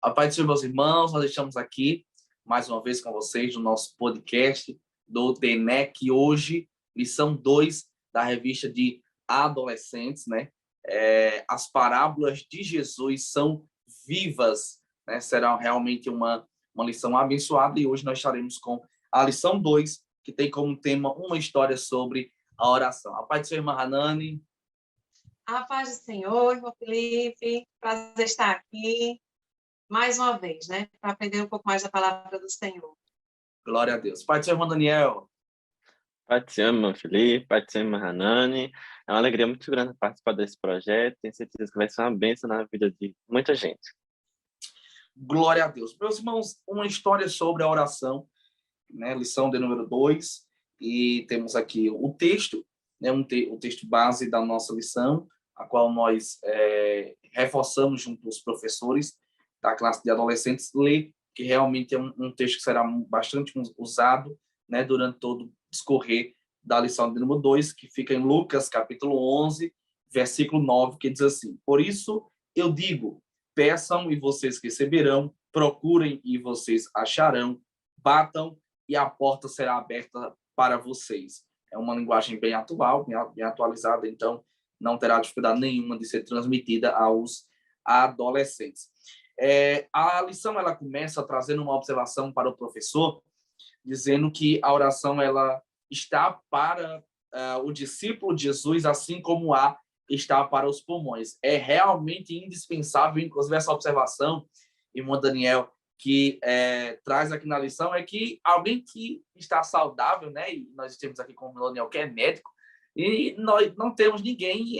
A paz do Senhor, meus irmãos, nós estamos aqui mais uma vez com vocês no nosso podcast do TENEC. Hoje, lição 2 da revista de adolescentes, né? As parábolas de Jesus são vivas, né? Será realmente uma lição abençoada e hoje nós estaremos com a lição 2, que tem como tema uma história sobre a oração. A paz do Senhor, irmã Hanani. A paz do Senhor, irmão Felipe, prazer estar aqui mais uma vez, né, para aprender um pouco mais da palavra do Senhor. Glória a Deus. Paz do Senhor, irmão Daniel. Pai te amo, Felipe. Pai te amo, Hanani. É uma alegria muito grande participar desse projeto. Tenho certeza que vai ser uma bênção na vida de muita gente. Glória a Deus. Meus irmãos, uma história sobre a oração, né? Lição de número 2. E temos aqui o texto, né? O texto base da nossa lição, a qual nós reforçamos junto aos professores da classe de adolescentes, ler, que realmente é um texto que será bastante usado, né, durante todo o discorrer da lição de número 2, que fica em Lucas, capítulo 11, versículo 9, que diz assim: Por isso eu digo, peçam e vocês receberão, procurem e vocês acharão, batam e a porta será aberta para vocês. É uma linguagem bem atual, bem atualizada, então não terá dificuldade nenhuma de ser transmitida aos adolescentes. A lição ela começa trazendo uma observação para o professor, dizendo que a oração ela está para o discípulo de Jesus, assim como o ar está para os pulmões. É realmente indispensável, inclusive essa observação, irmão Daniel, que traz aqui na lição, é que alguém que está saudável, né? E nós temos aqui com o Daniel, que é médico, e nós não temos ninguém,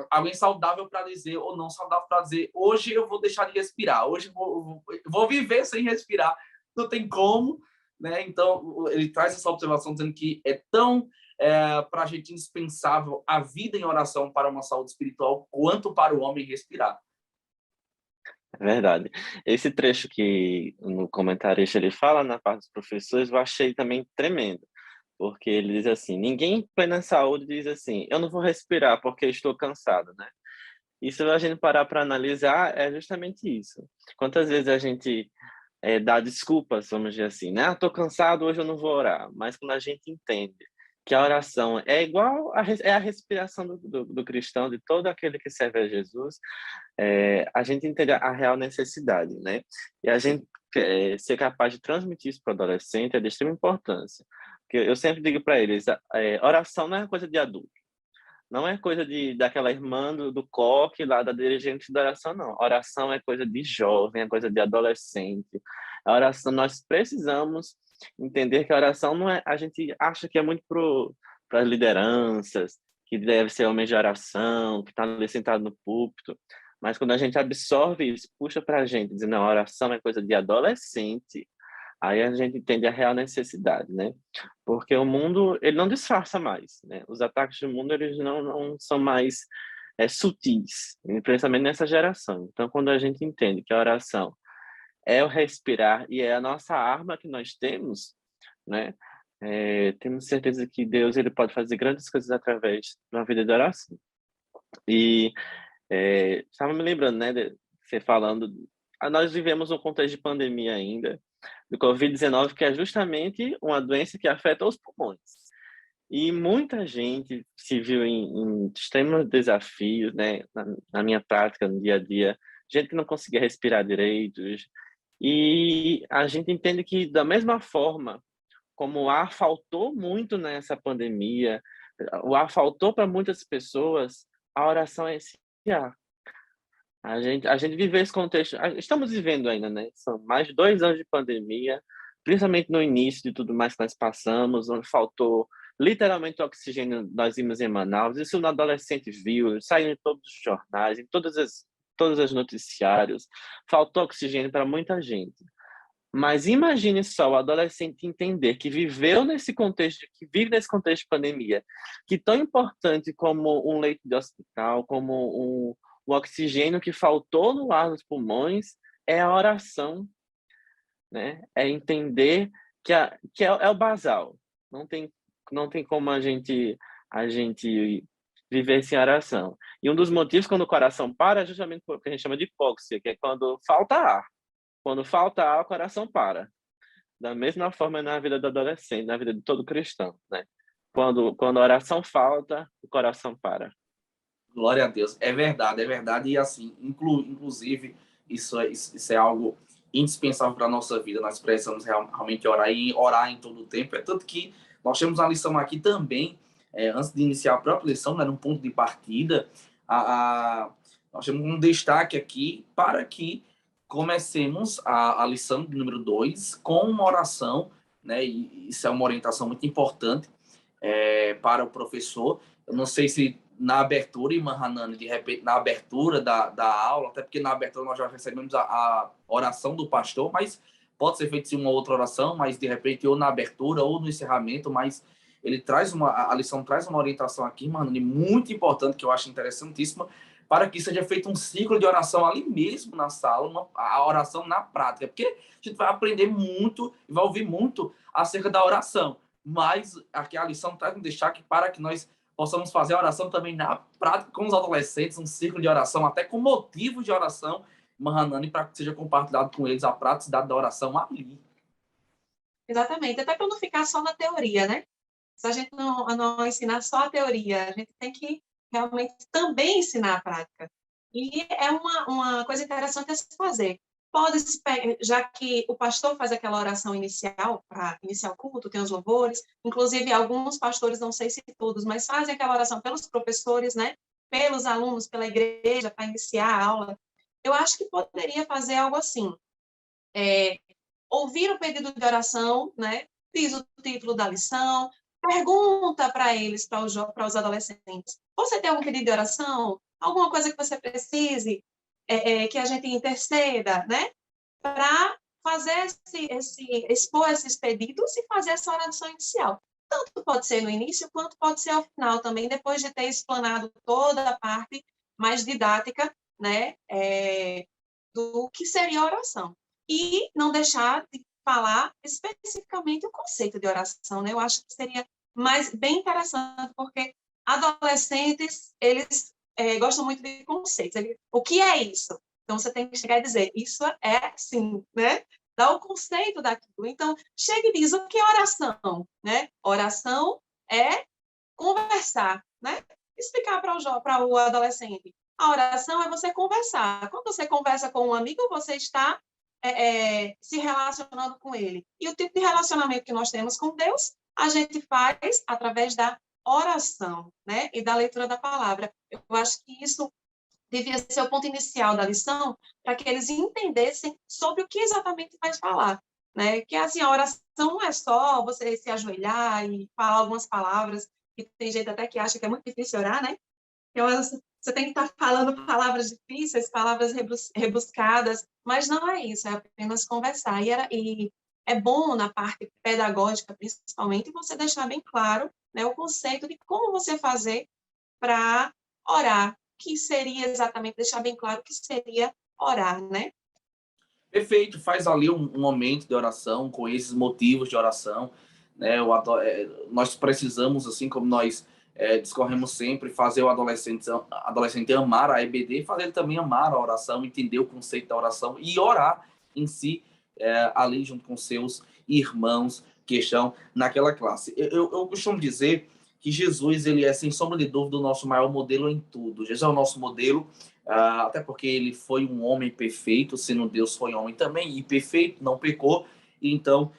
alguém saudável para dizer, ou não saudável para dizer, hoje eu vou deixar de respirar, hoje vou viver sem respirar, não tem como, né? Então, ele traz essa observação dizendo que é tão, para a gente, indispensável a vida em oração para uma saúde espiritual, quanto para o homem respirar. É verdade. Esse trecho que no comentarista ele fala na parte dos professores, eu achei também tremendo. Porque ele diz assim, ninguém em plena saúde diz assim, eu não vou respirar porque estou cansado, né? E se a gente parar para analisar, é justamente isso. Quantas vezes a gente dá desculpas, vamos dizer assim, né? Estou cansado, hoje eu não vou orar. Mas quando a gente entende que a oração é igual a respiração do cristão, de todo aquele que serve a Jesus, a gente entende a real necessidade, né? E a gente ser capaz de transmitir isso para o adolescente é de extrema importância. Porque eu sempre digo para eles, oração não é coisa de adulto. Não é coisa daquela irmã do coque lá, da dirigente da oração, não. Oração é coisa de jovem, é coisa de adolescente. A oração, nós precisamos entender que a oração não é... A gente acha que é muito para as lideranças, que deve ser homem de oração, que está ali sentado no púlpito. Mas quando a gente absorve isso, puxa para a gente, dizendo, não, a oração é coisa de adolescente, aí a gente entende a real necessidade, né? Porque o mundo, ele não disfarça mais, né? Os ataques do mundo, eles não são mais sutis, principalmente nessa geração. Então, quando a gente entende que a oração é o respirar e é a nossa arma que nós temos, né? Temos certeza que Deus ele pode fazer grandes coisas através da vida de oração. E estava me lembrando, né, de você falando, nós vivemos um contexto de pandemia ainda, do Covid-19, que é justamente uma doença que afeta os pulmões. E muita gente se viu em extremos desafios, né, na minha prática, no dia a dia, gente que não conseguia respirar direito. E a gente entende que, da mesma forma como o ar faltou muito nessa pandemia, o ar faltou para muitas pessoas, a oração é esse ar. A gente vive esse contexto, estamos vivendo ainda, né? São mais de 2 anos de pandemia, principalmente no início de tudo mais que nós passamos, onde faltou literalmente oxigênio, nós vimos em Manaus, isso no adolescente viu, saiu em todos os jornais, em todas as noticiários, faltou oxigênio para muita gente. Mas imagine só o adolescente entender que viveu nesse contexto, que vive nesse contexto de pandemia, que tão importante como um leito de hospital, como o oxigênio que faltou no ar dos pulmões, é a oração, né? É entender que é o basal. Não tem como a gente viver sem oração. E um dos motivos quando o coração para é justamente o que a gente chama de hipóxia, que é quando falta ar. Quando falta álcool, o coração para. Da mesma forma na vida do adolescente, na vida de todo cristão, né? Quando a oração falta, o coração para. Glória a Deus. É verdade, é verdade. E assim, inclusive, isso é algo indispensável para a nossa vida. Nós precisamos realmente orar e orar em todo o tempo. É tanto que nós temos uma lição aqui também, antes de iniciar a própria lição, né, num ponto de partida, nós temos um destaque aqui para que comecemos a lição número 2 com uma oração, né? E isso é uma orientação muito importante para o professor. Eu não sei se na abertura, Irmã Hanani, de repente, na abertura da aula, até porque na abertura nós já recebemos a oração do pastor, mas pode ser feita sim uma outra oração, mas de repente ou na abertura ou no encerramento, mas ele traz a lição traz uma orientação aqui, Irmã Hanani, muito importante, que eu acho interessantíssima, para que seja feito um ciclo de oração ali mesmo na sala, a oração na prática, porque a gente vai aprender muito e vai ouvir muito acerca da oração, mas aqui a lição traz um destaque para que nós possamos fazer a oração também na prática com os adolescentes, um círculo de oração, até com motivos de oração, Mahanani, para que seja compartilhado com eles a praticidade da oração ali. Exatamente, até para não ficar só na teoria, né? Se a gente não ensinar só a teoria, a gente tem que realmente também ensinar a prática. E é uma coisa interessante a se fazer. Pode-se, já que o pastor faz aquela oração inicial, para iniciar o culto, tem os louvores, inclusive alguns pastores, não sei se todos, mas fazem aquela oração pelos professores, né? Pelos alunos, pela igreja, para iniciar a aula. Eu acho que poderia fazer algo assim. Ouvir o pedido de oração, né? Diz o título da lição, pergunta para eles, para os adolescentes: você tem algum pedido de oração? Alguma coisa que você precise que a gente interceda, né? Para fazer expor esses pedidos e fazer essa oração inicial. Tanto pode ser no início, quanto pode ser ao final também, depois de ter explanado toda a parte mais didática, né? Do que seria a oração. E não deixar de falar especificamente o conceito de oração, né? Eu acho que seria bem interessante, porque adolescentes, eles gostam muito de conceitos. O que é isso? Então, você tem que chegar e dizer, isso é sim, né? Dá o conceito daquilo. Então, chega e diz, o que é oração? Né? Oração é conversar, né? Explicar para o adolescente. A oração é você conversar. Quando você conversa com um amigo, você está se relacionando com ele. E o tipo de relacionamento que nós temos com Deus, a gente faz através da oração, né? E da leitura da palavra. Eu acho que isso devia ser o ponto inicial da lição, para que eles entendessem sobre o que exatamente vai falar, né? Que assim, a oração não é só você se ajoelhar e falar algumas palavras, que tem gente até que acha que é muito difícil orar, né? Você tem que estar falando palavras difíceis, palavras rebuscadas, mas não é isso, é apenas conversar. E é bom, na parte pedagógica, principalmente, você deixar bem claro, né, o conceito de como você fazer para orar, que seria exatamente deixar bem claro o que seria orar, né? Perfeito, faz ali um momento de oração com esses motivos de oração, né? Nós precisamos, assim como nós discorremos sempre, fazer o adolescente amar a EBD, fazer ele também amar a oração, entender o conceito da oração e orar em si, ali junto com seus irmãos que estão naquela classe. Eu costumo dizer que Jesus, ele é, sem sombra de dúvida, o nosso maior modelo em tudo. Jesus é o nosso modelo, até porque ele foi um homem perfeito, sendo Deus foi homem também, e perfeito, não pecou, então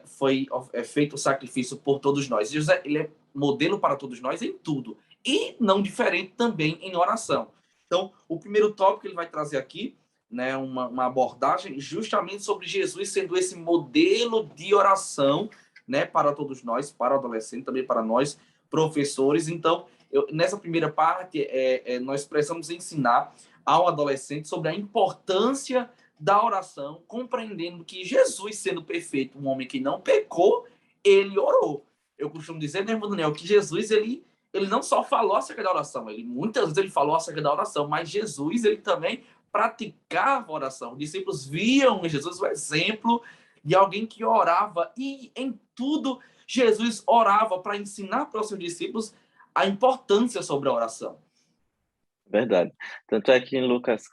foi feito o sacrifício por todos nós. Jesus, ele é modelo para todos nós em tudo, e não diferente também em oração. Então, o primeiro tópico que ele vai trazer aqui, né, uma abordagem justamente sobre Jesus sendo esse modelo de oração, né, para todos nós, para o adolescente, também para nós, professores. Então, nessa primeira parte, nós precisamos ensinar ao adolescente sobre a importância da oração, compreendendo que Jesus, sendo perfeito, um homem que não pecou, ele orou. Eu costumo dizer, né, irmão Daniel, que Jesus, ele não só falou acerca da oração, muitas vezes ele falou acerca da oração, mas Jesus, ele também praticava a oração. Os discípulos viam em Jesus o exemplo de alguém que orava, e em tudo Jesus orava para ensinar para os seus discípulos a importância sobre a oração. Verdade. Tanto é que em Lucas,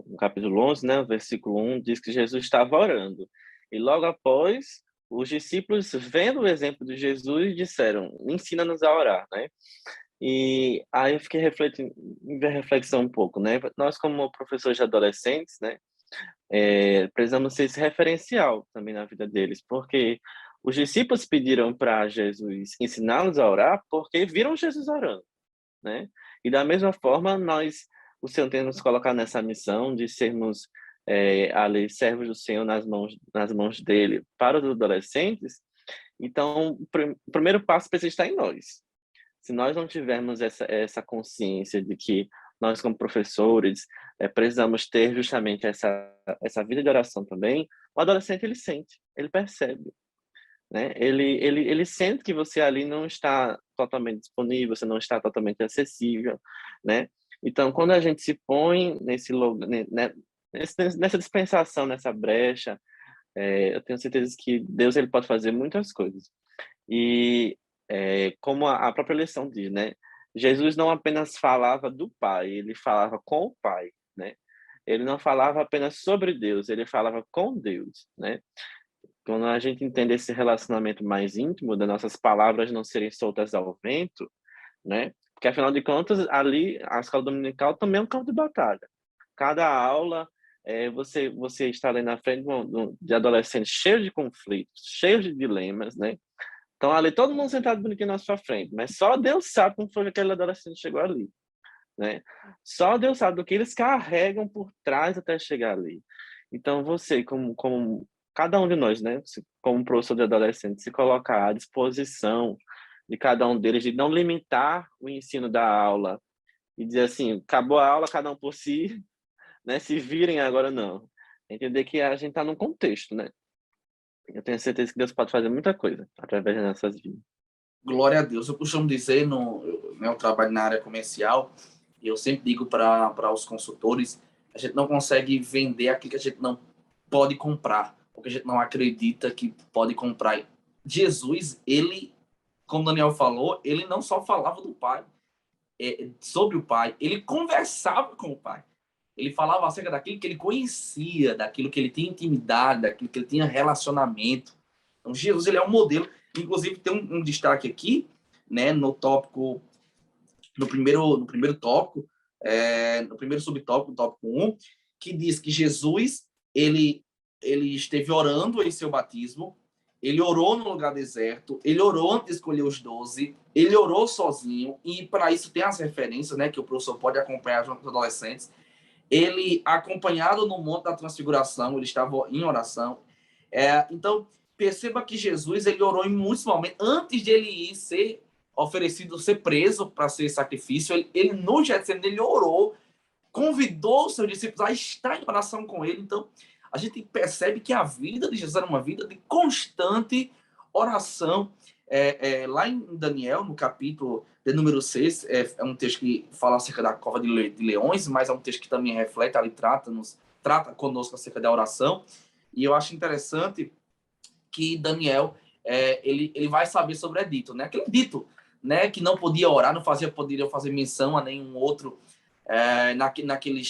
no capítulo 11, né, o versículo 1, diz que Jesus estava orando. E logo após, os discípulos, vendo o exemplo de Jesus, disseram, ensina-nos a orar, né? E aí eu fiquei refletindo, em reflexão um pouco, né? Nós, como professores de adolescentes, né, precisamos ser esse referencial também na vida deles, porque os discípulos pediram para Jesus ensiná-los a orar porque viram Jesus orando, né? E da mesma forma, o Senhor tem nos colocado nessa missão de sermos ali servos do Senhor nas mãos dele para os adolescentes. Então, o primeiro passo precisa estar em nós. Se nós não tivermos essa consciência de que nós, como professores, precisamos ter justamente essa vida de oração também, o adolescente, ele sente, ele percebe, né? Ele sente que você ali não está totalmente disponível, você não está totalmente acessível, né? Então, quando a gente se põe nessa dispensação, nessa brecha, eu tenho certeza que Deus ele pode fazer muitas coisas. E como a própria lição diz, né? Jesus não apenas falava do Pai, ele falava com o Pai, né? Ele não falava apenas sobre Deus, ele falava com Deus, né? Quando a gente entende esse relacionamento mais íntimo, das nossas palavras não serem soltas ao vento, né? Porque, afinal de contas, ali, a escola dominical também é um campo de batalha. Cada aula, você está ali na frente de adolescentes cheios de conflitos, cheios de dilemas, né? Então, ali, todo mundo sentado bonitinho na sua frente, mas só Deus sabe como foi que aquele adolescente chegou ali, né? Só Deus sabe do que eles carregam por trás até chegar ali. Então, você, como cada um de nós, né, como professor de adolescente, se colocar à disposição de cada um deles, de não limitar o ensino da aula e dizer assim, acabou a aula, cada um por si, né, se virem agora não. Entender que a gente está num contexto, né? Eu tenho certeza que Deus pode fazer muita coisa através das nossas vidas. Glória a Deus. Eu costumo dizer, eu trabalho na área comercial, e eu sempre digo para os consultores, a gente não consegue vender aquilo que a gente não pode comprar, porque a gente não acredita que pode comprar. Jesus, ele, como o Daniel falou, ele não só falava do Pai, sobre o Pai, ele conversava com o Pai. Ele falava acerca daquilo que ele conhecia, daquilo que ele tinha intimidade, daquilo que ele tinha relacionamento. Então, Jesus, ele é um modelo. Inclusive, tem um destaque aqui, né, no tópico, no primeiro tópico, no primeiro subtópico, no tópico 1, que diz que Jesus, ele esteve orando em seu batismo, ele orou no lugar deserto, ele orou antes de escolher os 12, ele orou sozinho, e para isso tem as referências, né, que o professor pode acompanhar junto com os adolescentes. Ele, acompanhado no Monte da Transfiguração, ele estava em oração. Então, perceba que Jesus, ele orou em muitos momentos, antes de ele ir ser oferecido, ser preso para ser sacrifício, ele no Getsemane, ele orou, convidou os seus discípulos a estar em oração com ele. Então, a gente percebe que a vida de Jesus era uma vida de constante oração. Lá em Daniel, no capítulo de número 6, é um texto que fala acerca da cova de leões, mas é um texto que também reflete, ali trata conosco acerca da oração. E eu acho interessante que Daniel, ele vai saber sobre o dito, né? Aquele dito, né, que não podia orar, poderia fazer menção a nenhum outro naquele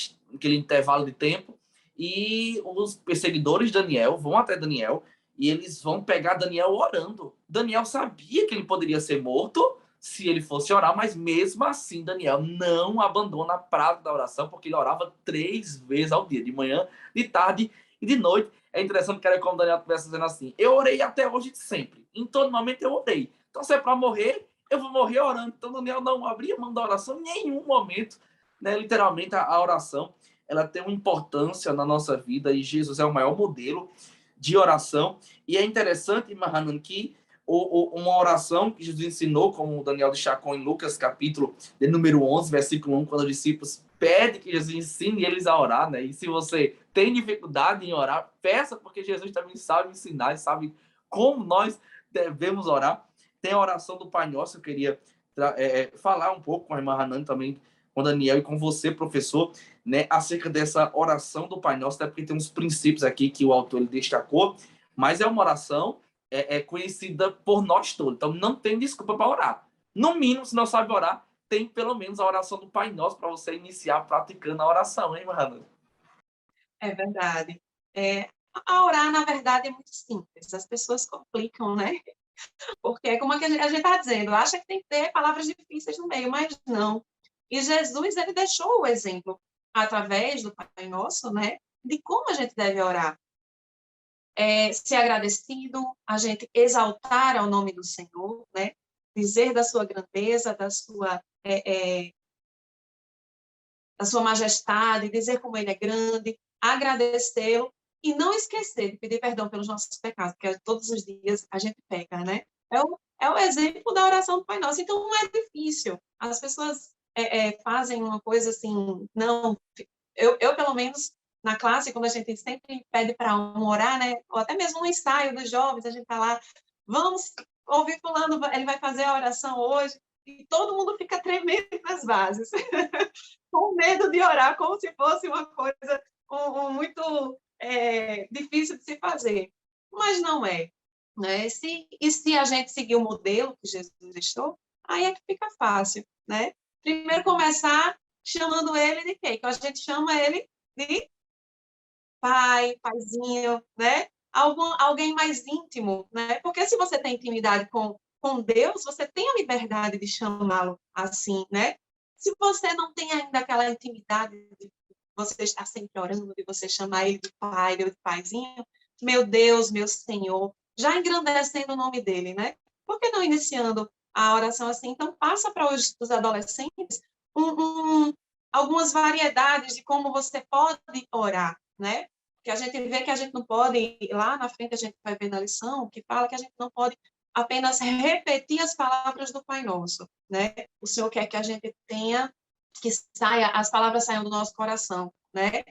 intervalo de tempo. E os perseguidores de Daniel vão até Daniel e eles vão pegar Daniel orando. Daniel sabia que ele poderia ser morto se ele fosse orar, mas mesmo assim Daniel não abandona a prática da oração, porque ele orava 3 vezes ao dia, de manhã, de tarde e de noite. É interessante que era como Daniel estivesse dizendo assim, eu orei até hoje sempre, em todo momento eu orei. Então se é para morrer, eu vou morrer orando. Então Daniel não abria mão da oração em nenhum momento, né? Literalmente a oração, ela tem uma importância na nossa vida e Jesus é o maior modelo de oração. E é interessante, Mahanan, que uma oração que Jesus ensinou, como o Daniel destacou em Lucas, capítulo de número 11, versículo 1, quando os discípulos pedem que Jesus ensine eles a orar, né? E se você tem dificuldade em orar, peça, porque Jesus também sabe ensinar e sabe como nós devemos orar. Tem a oração do Pai Nosso, eu queria falar um pouco com a irmã Hanan também, com o Daniel e com você, professor, né, acerca dessa oração do Pai Nosso, até porque tem uns princípios aqui que o autor ele destacou, mas é uma oração conhecida por nós todos, então não tem desculpa para orar. No mínimo, se não sabe orar, tem pelo menos a oração do Pai Nosso para você iniciar praticando a oração, hein, mano? É verdade. A orar, na verdade, é muito simples. As pessoas complicam, né? Porque é como a gente está dizendo, acha que tem que ter palavras difíceis no meio, mas não. E Jesus, ele deixou o exemplo, através do Pai Nosso, né? De como a gente deve orar. Ser agradecido, a gente exaltar ao nome do Senhor, né? Dizer da sua grandeza, da sua majestade, dizer como ele é grande, agradecê-lo e não esquecer de pedir perdão pelos nossos pecados, porque todos os dias a gente peca, né? É o exemplo da oração do Pai Nosso. Então, não é difícil. As pessoas fazem uma coisa assim, não... Eu, pelo menos, na classe, quando a gente sempre pede para um orar, né? Ou até mesmo no ensaio dos jovens, a gente está lá, vamos ouvir fulano, ele vai fazer a oração hoje, e todo mundo fica tremendo nas bases, com medo de orar, como se fosse uma coisa muito difícil de se fazer. Mas não é. Né? E se a gente seguir o modelo que Jesus deixou, aí é que fica fácil. Né? Primeiro começar chamando ele de quê? Que a gente chama ele de pai, paizinho, né? Alguém mais íntimo, né? Porque se você tem intimidade com Deus, você tem a liberdade de chamá-lo assim, né? Se você não tem ainda aquela intimidade de você estar sempre orando, de você chamar ele de pai, de paizinho, meu Deus, meu Senhor, já engrandecendo o nome dele, né? Por que não iniciando a oração assim? Então, passa para os adolescentes algumas variedades de como você pode orar, né? Que a gente vê que a gente não pode, lá na frente a gente vai ver na lição, que fala que a gente não pode apenas repetir as palavras do Pai Nosso, né? O Senhor quer que a gente tenha, que as palavras saiam do nosso coração, né?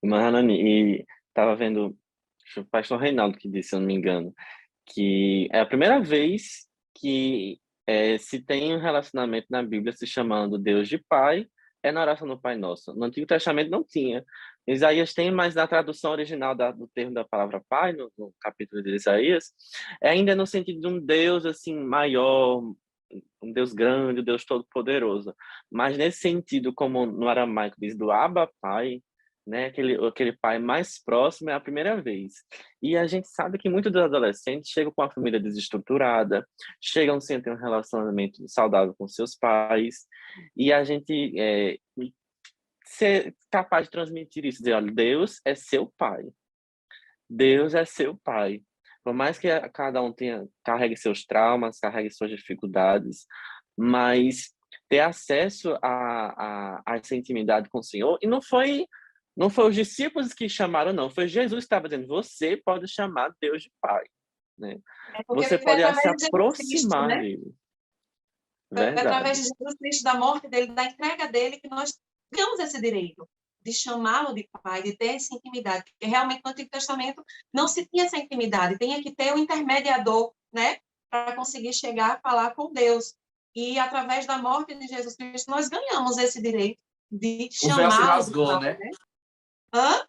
Hanani, e estava vendo, acho que o pastor Reinaldo que disse, se eu não me engano, que é a primeira vez que se tem um relacionamento na Bíblia se chamando Deus de Pai, é na oração do Pai Nosso. No Antigo Testamento não tinha. Isaías tem, mas na tradução original do termo da palavra Pai, no capítulo de Isaías, é ainda no sentido de um Deus assim maior, um Deus grande, um Deus todo-poderoso. Mas nesse sentido, como no aramaico diz do Abba Pai, né, aquele pai mais próximo, é a primeira vez. E a gente sabe que muitos dos adolescentes chegam com a família desestruturada, chegam sem ter um relacionamento saudável com seus pais, e a gente ser capaz de transmitir isso, dizer, olha, Deus é seu pai. Deus é seu pai. Por mais que cada um carregue seus traumas, carregue suas dificuldades, mas ter acesso a essa intimidade com o Senhor, e não foi os discípulos que chamaram, não, foi Jesus que estava dizendo, você pode chamar Deus de Pai, né? Você pode se aproximar dele. Foi através Verdade. de Jesus Cristo, da morte dele, da entrega dele, que nós ganhamos esse direito de chamá-lo de pai, de ter essa intimidade. Porque realmente no Antigo Testamento não se tinha essa intimidade, tinha que ter um intermediador, né, para conseguir chegar a falar com Deus. E através da morte de Jesus Cristo, nós ganhamos esse direito de chamá-lo. O véu se rasgou, né? Hã?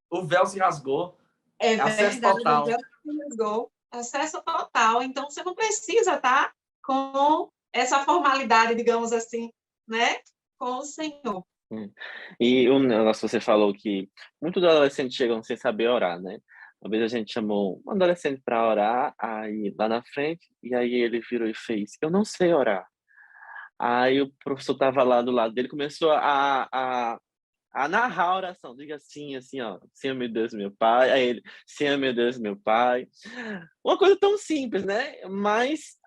O véu se rasgou. É acesso verdade, total. o véu se rasgou. Acesso total. Então, você não precisa estar com essa formalidade, digamos assim, né, com o Senhor. E o negócio, você falou que muitos adolescentes chegam sem saber orar, né? Uma vez a gente chamou um adolescente para orar, aí lá na frente, e aí ele virou e fez, eu não sei orar. Aí o professor estava lá do lado dele, começou a narrar a oração, diga assim, assim, ó, Senhor meu Deus, meu Pai, aí ele, Senhor meu Deus, meu Pai. Uma coisa tão simples, né? Mas,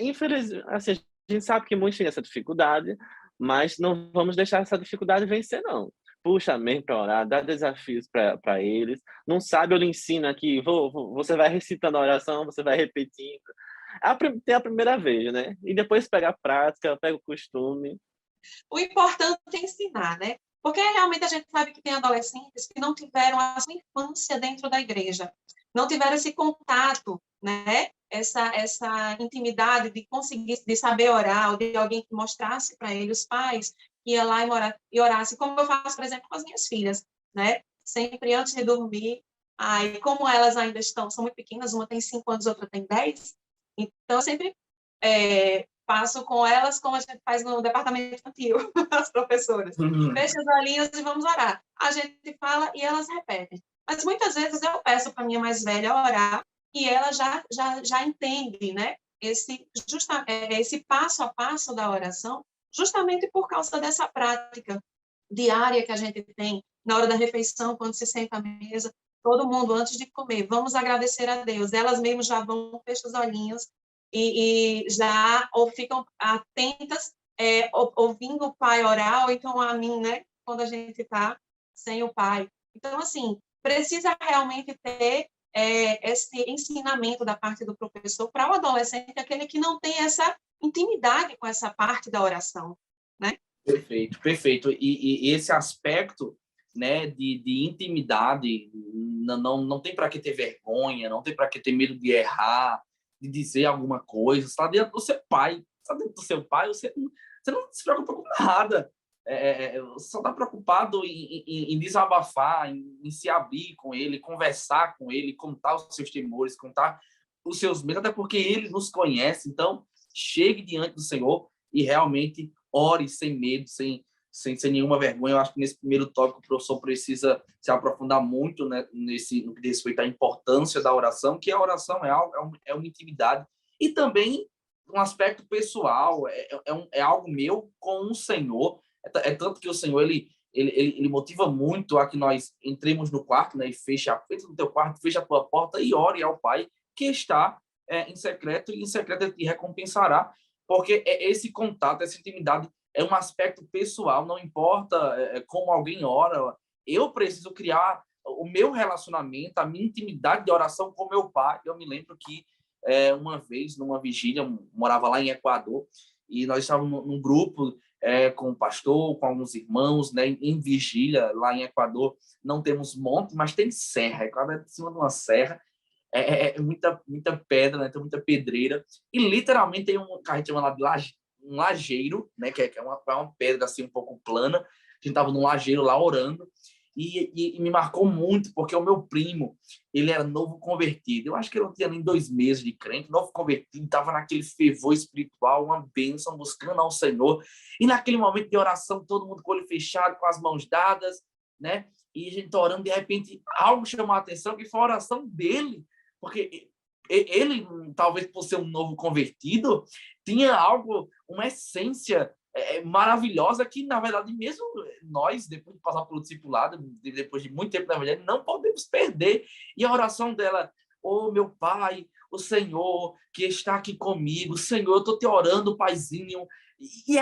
infelizmente, assim, a gente sabe que muitos têm essa dificuldade, mas não vamos deixar essa dificuldade vencer, não. Puxa amém para orar, dá desafios para eles. Não sabe, eu lhe ensino aqui, você vai recitando a oração, você vai repetindo. Tem a primeira vez, né? E depois pega a prática, pega o costume. O importante é ensinar, né? Porque realmente a gente sabe que tem adolescentes que não tiveram a sua infância dentro da igreja, não tiveram esse contato, né? Essa intimidade de conseguir, de saber orar, ou de alguém que mostrasse para ele, os pais, que ia lá e orasse, como eu faço, por exemplo, com as minhas filhas, né? Sempre antes de dormir, aí, como elas ainda são muito pequenas, uma tem 5 anos, outra tem 10, então eu sempre Faço com elas como a gente faz no departamento infantil, as professoras. Fecha os olhinhos e vamos orar. A gente fala e elas repetem. Mas muitas vezes eu peço para a minha mais velha orar e ela já entende, né? Esse passo a passo da oração, justamente por causa dessa prática diária que a gente tem na hora da refeição, quando se senta à mesa, todo mundo, antes de comer, vamos agradecer a Deus. Elas mesmas já vão, fecham os olhinhos e já ou ficam atentas, ouvindo o pai orar, ou então a mim, né? Quando a gente está sem o pai. Então, assim, precisa realmente ter esse ensinamento da parte do professor para o adolescente, aquele que não tem essa intimidade com essa parte da oração, né? Perfeito, perfeito. E esse aspecto, né, de intimidade, não tem para que ter vergonha, não tem para que ter medo de errar, de dizer alguma coisa. Você está dentro do seu pai, está dentro do seu pai, você não se preocupa com nada. Você só está preocupado em desabafar, em se abrir com ele, conversar com ele, contar os seus temores, contar os seus medos, até porque ele nos conhece. Então, chegue diante do Senhor e realmente ore sem medo, sem nenhuma vergonha. Eu acho que nesse primeiro tópico o professor precisa se aprofundar muito, né, no que diz respeito à importância da oração, que a oração é uma intimidade e também um aspecto pessoal, é algo meu com o Senhor. É tanto que o Senhor ele motiva muito a que nós entremos no quarto, né, e entra no teu quarto, fecha a tua porta e ore ao Pai que está em secreto, e em secreto ele te recompensará, porque esse contato, essa intimidade é um aspecto pessoal, não importa como alguém ora. Eu preciso criar o meu relacionamento, a minha intimidade de oração com meu pai. Eu me lembro que uma vez, numa vigília, morava lá em Equador, e nós estávamos num grupo com o pastor, com alguns irmãos, né, em vigília lá em Equador. Não temos monte, mas tem serra. Equador é de cima de uma serra, muita pedra, né, tem muita pedreira, e literalmente tem um que a gente chama lá de um lajeiro, né, que é uma pedra assim um pouco plana. A gente estava num lajeiro lá orando, e me marcou muito, porque o meu primo, ele era novo convertido. Eu acho que ele não tinha nem 2 meses de crente, novo convertido, estava naquele fervor espiritual, uma bênção, buscando ao Senhor. E naquele momento de oração, todo mundo com o olho fechado, com as mãos dadas, né? E a gente orando, de repente, algo chamou a atenção, que foi a oração dele, porque ele, talvez por ser um novo convertido, tinha algo, uma essência maravilhosa que, na verdade, mesmo nós, depois de passar pelo discipulado, depois de muito tempo na verdade, não podemos perder. E a oração dela: oh, meu Pai, o Senhor que está aqui comigo, Senhor, eu estou te orando, Paizinho. E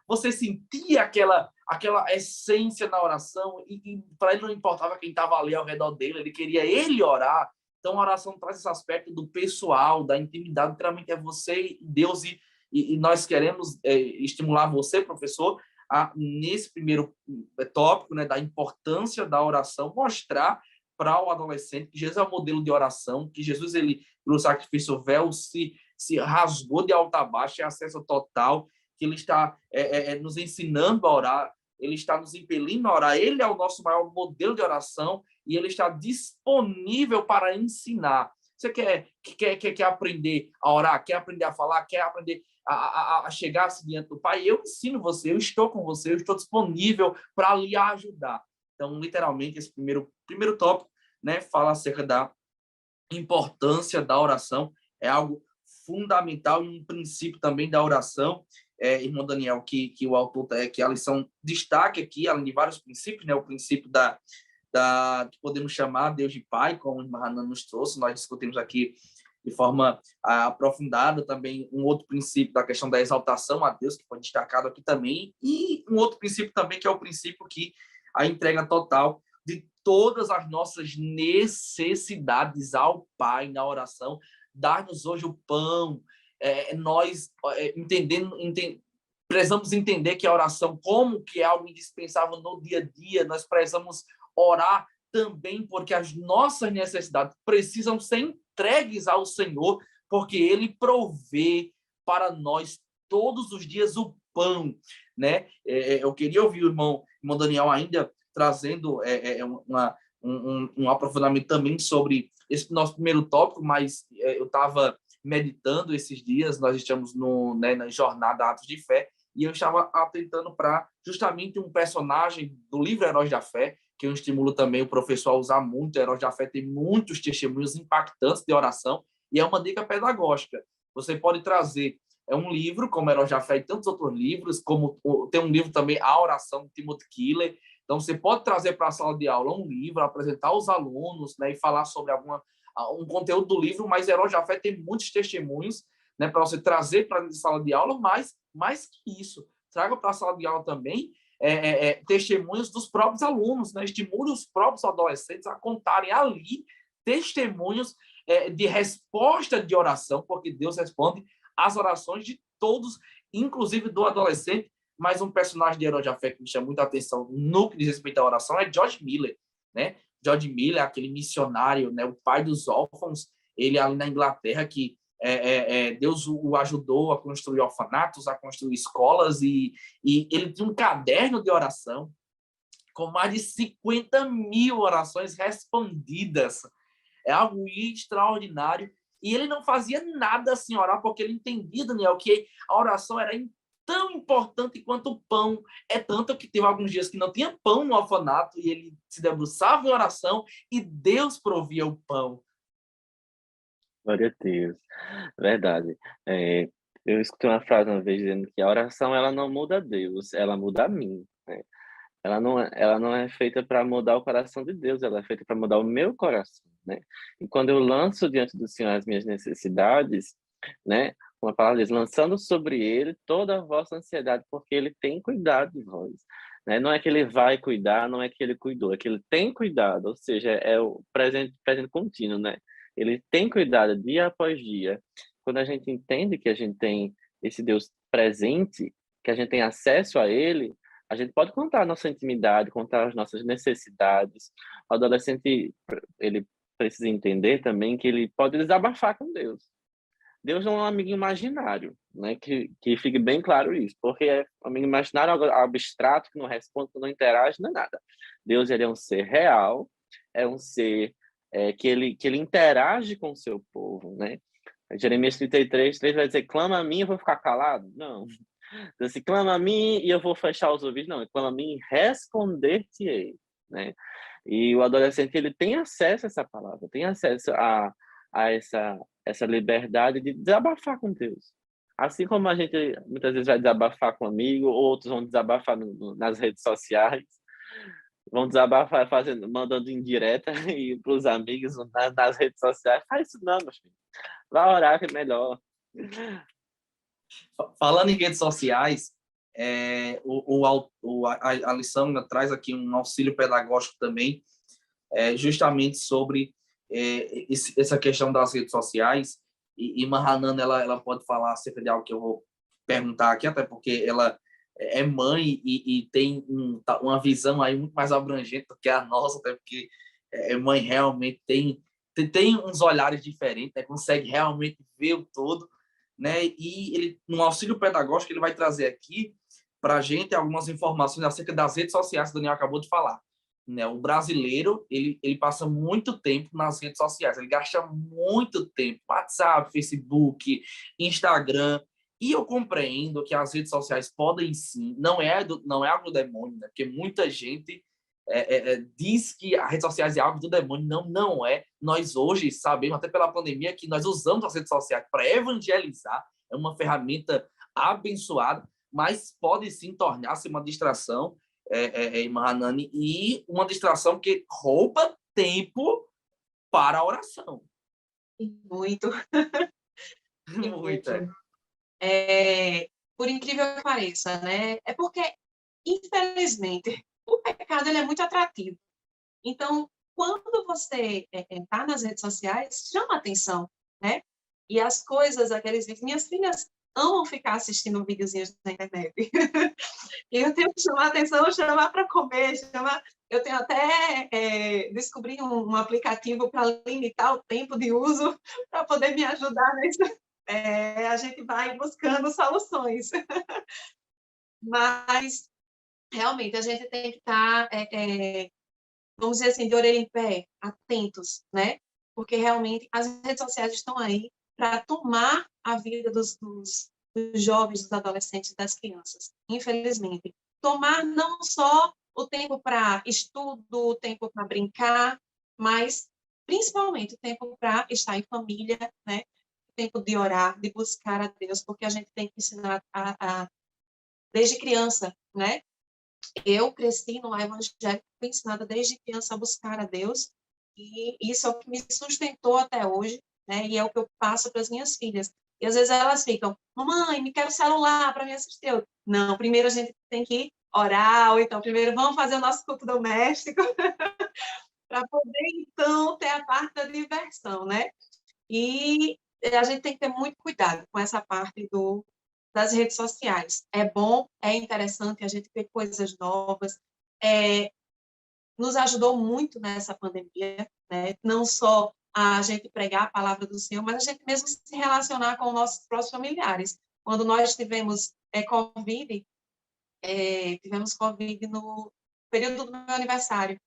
você sentia aquela essência na oração, e para ele não importava quem estava ali ao redor dele, ele queria ele orar. Então, a oração traz esse aspecto do pessoal, da intimidade, literalmente é você e Deus, e nós queremos estimular você, professor, nesse primeiro tópico, né, da importância da oração, mostrar para o adolescente que Jesus é o modelo de oração, que Jesus, ele, pelo sacrifício, o véu se rasgou de alto a baixo, é acesso total, que ele está nos ensinando a orar, ele está nos impelindo a orar, ele é o nosso maior modelo de oração, e ele está disponível para ensinar. Você quer aprender a orar, quer aprender a falar, quer aprender a chegar-se diante do Pai? Eu ensino você, eu estou com você, eu estou disponível para lhe ajudar. Então, literalmente, esse primeiro tópico, né, fala acerca da importância da oração, é algo fundamental, e um princípio também da oração, irmão Daniel, que o autor, que a lição destaca aqui, além de vários princípios, né, o princípio que podemos chamar Deus de Pai, como o irmão Hanan nos trouxe. Nós discutimos aqui de forma aprofundada também um outro princípio da questão da exaltação a Deus, que foi destacado aqui também, e um outro princípio também, que é o princípio que a entrega total de todas as nossas necessidades ao Pai na oração. Dar-nos hoje o pão. Nós precisamos entender que a oração, como que é algo indispensável no dia a dia, nós precisamos orar também porque as nossas necessidades precisam ser entregues ao Senhor, porque Ele provê para nós todos os dias o pão, né? Eu queria ouvir o irmão Daniel ainda trazendo um aprofundamento também sobre esse nosso primeiro tópico, mas eu estava meditando esses dias, nós estamos na jornada Atos de Fé, e eu estava atentando para justamente um personagem do livro Heróis da Fé, que eu estimulo também o professor a usar muito. Heróis da Fé tem muitos testemunhos impactantes de oração, e é uma dica pedagógica. Você pode trazer um livro, como Heróis da Fé e tantos outros livros, como tem um livro também, A Oração, de Timothy Keller. Então, você pode trazer para a sala de aula um livro, apresentar aos alunos, né, e falar sobre um conteúdo do livro, mas Heróis da Fé tem muitos testemunhos, né, para você trazer para a sala de aula, mas mais que isso, traga para a sala de aula também testemunhos dos próprios alunos, né? Estimule os próprios adolescentes a contarem ali testemunhos de resposta de oração, porque Deus responde às orações de todos, inclusive do adolescente. Mas um personagem de Herói da Fé que me chama muita atenção no que diz respeito à oração é George Miller, né? George Miller, aquele missionário, né? O pai dos órfãos, ele ali na Inglaterra, que Deus o ajudou a construir orfanatos, a construir escolas, e ele tinha um caderno de oração com mais de 50.000 orações respondidas. É algo extraordinário. E ele não fazia nada assim orar, porque ele entendia, Daniel, que a oração era tão importante quanto o pão. É tanto que teve alguns dias que não tinha pão no orfanato, e ele se debruçava em oração e Deus provia o pão. Glória a Deus. Verdade. Eu escutei uma frase uma vez dizendo que a oração ela não muda Deus, ela muda a mim, né? Ela não é feita para mudar o coração de Deus, ela é feita para mudar o meu coração, né? E quando eu lanço diante do Senhor as minhas necessidades, né? Uma palavra diz, lançando sobre Ele toda a vossa ansiedade, porque Ele tem cuidado de vós, né? Não é que Ele vai cuidar, não é que Ele cuidou, é que Ele tem cuidado, ou seja, é o presente contínuo, né? Ele tem cuidado dia após dia. Quando a gente entende que a gente tem esse Deus presente, que a gente tem acesso a Ele, a gente pode contar a nossa intimidade, contar as nossas necessidades. O adolescente, ele precisa entender também que ele pode desabafar com Deus. Deus não é um amigo imaginário, né? Que fique bem claro isso, porque um amigo imaginário é algo abstrato, que não responde, que não interage, não é nada. Deus, ele é um ser real, é um ser que ele interage com o seu povo, né? Jeremias 33:3 vai dizer, clama a mim, eu vou ficar calado? Não. Assim, clama a mim e eu vou fechar os ouvidos. Não, clama a mim e responder-te-ei, né? E o adolescente, ele tem acesso a essa palavra, tem acesso a essa liberdade de desabafar com Deus. Assim como a gente muitas vezes vai desabafar com um amigo, outros vão desabafar nas redes sociais, vão desabafar mandando indireta e para os amigos nas redes sociais. Faz isso não, meu filho. Vai orar que é melhor. Falando em redes sociais, a lição ainda traz aqui um auxílio pedagógico também, justamente sobre essa questão das redes sociais. E Mahanan, ela pode falar acerca de algo que eu vou perguntar aqui, até porque ela é mãe e tem uma visão aí muito mais abrangente do que a nossa, até porque mãe realmente tem uns olhares diferentes, né? Consegue realmente ver o todo, né? E ele, no auxílio pedagógico, ele vai trazer aqui para a gente algumas informações acerca das redes sociais que o Daniel acabou de falar, né? O brasileiro, ele passa muito tempo nas redes sociais, ele gasta muito tempo, WhatsApp, Facebook, Instagram, e eu compreendo que as redes sociais podem sim, não é algo do demônio, né? Porque muita gente diz que as redes sociais é algo do demônio. Não é. Nós hoje sabemos, até pela pandemia, que nós usamos as redes sociais para evangelizar, é uma ferramenta abençoada, mas pode sim tornar-se uma distração, Mahanani, e uma distração que rouba tempo para a oração. Muito. Muito. Por incrível que pareça, né? É porque, infelizmente, o pecado ele é muito atrativo. Então, quando você está nas redes sociais, chama atenção, né? E as coisas, aqueles vídeos... Minhas filhas amam ficar assistindo videozinhos na internet. E eu tenho que chamar atenção, chamar para comer, chamar... Eu tenho até descobri um aplicativo para limitar o tempo de uso, para poder me ajudar nisso. A gente vai buscando soluções. Mas, realmente, a gente tem que estar, vamos dizer assim, de orelha em pé, atentos, né? Porque, realmente, as redes sociais estão aí para tomar a vida dos jovens, dos adolescentes, das crianças, infelizmente. Tomar não só o tempo para estudo, o tempo para brincar, mas principalmente o tempo para estar em família, né? O tempo de orar, de buscar a Deus, porque a gente tem que ensinar desde criança, né? Eu cresci no evangélico, fui ensinada desde criança a buscar a Deus, e isso é o que me sustentou até hoje, né? E é o que eu passo para as minhas filhas. E às vezes elas ficam, mamãe, me quero celular para me assistir. Eu, não, primeiro a gente tem que orar, ou então primeiro vamos fazer o nosso culto doméstico, para poder, então, ter a parte da diversão, né? E a gente tem que ter muito cuidado com essa parte das redes sociais. É bom, é interessante a gente ver coisas novas. Nos ajudou muito nessa pandemia, né? Não só a gente pregar a palavra do Senhor, mas a gente mesmo se relacionar com nossos próximos familiares. Quando nós tivemos tivemos Covid no período do meu aniversário.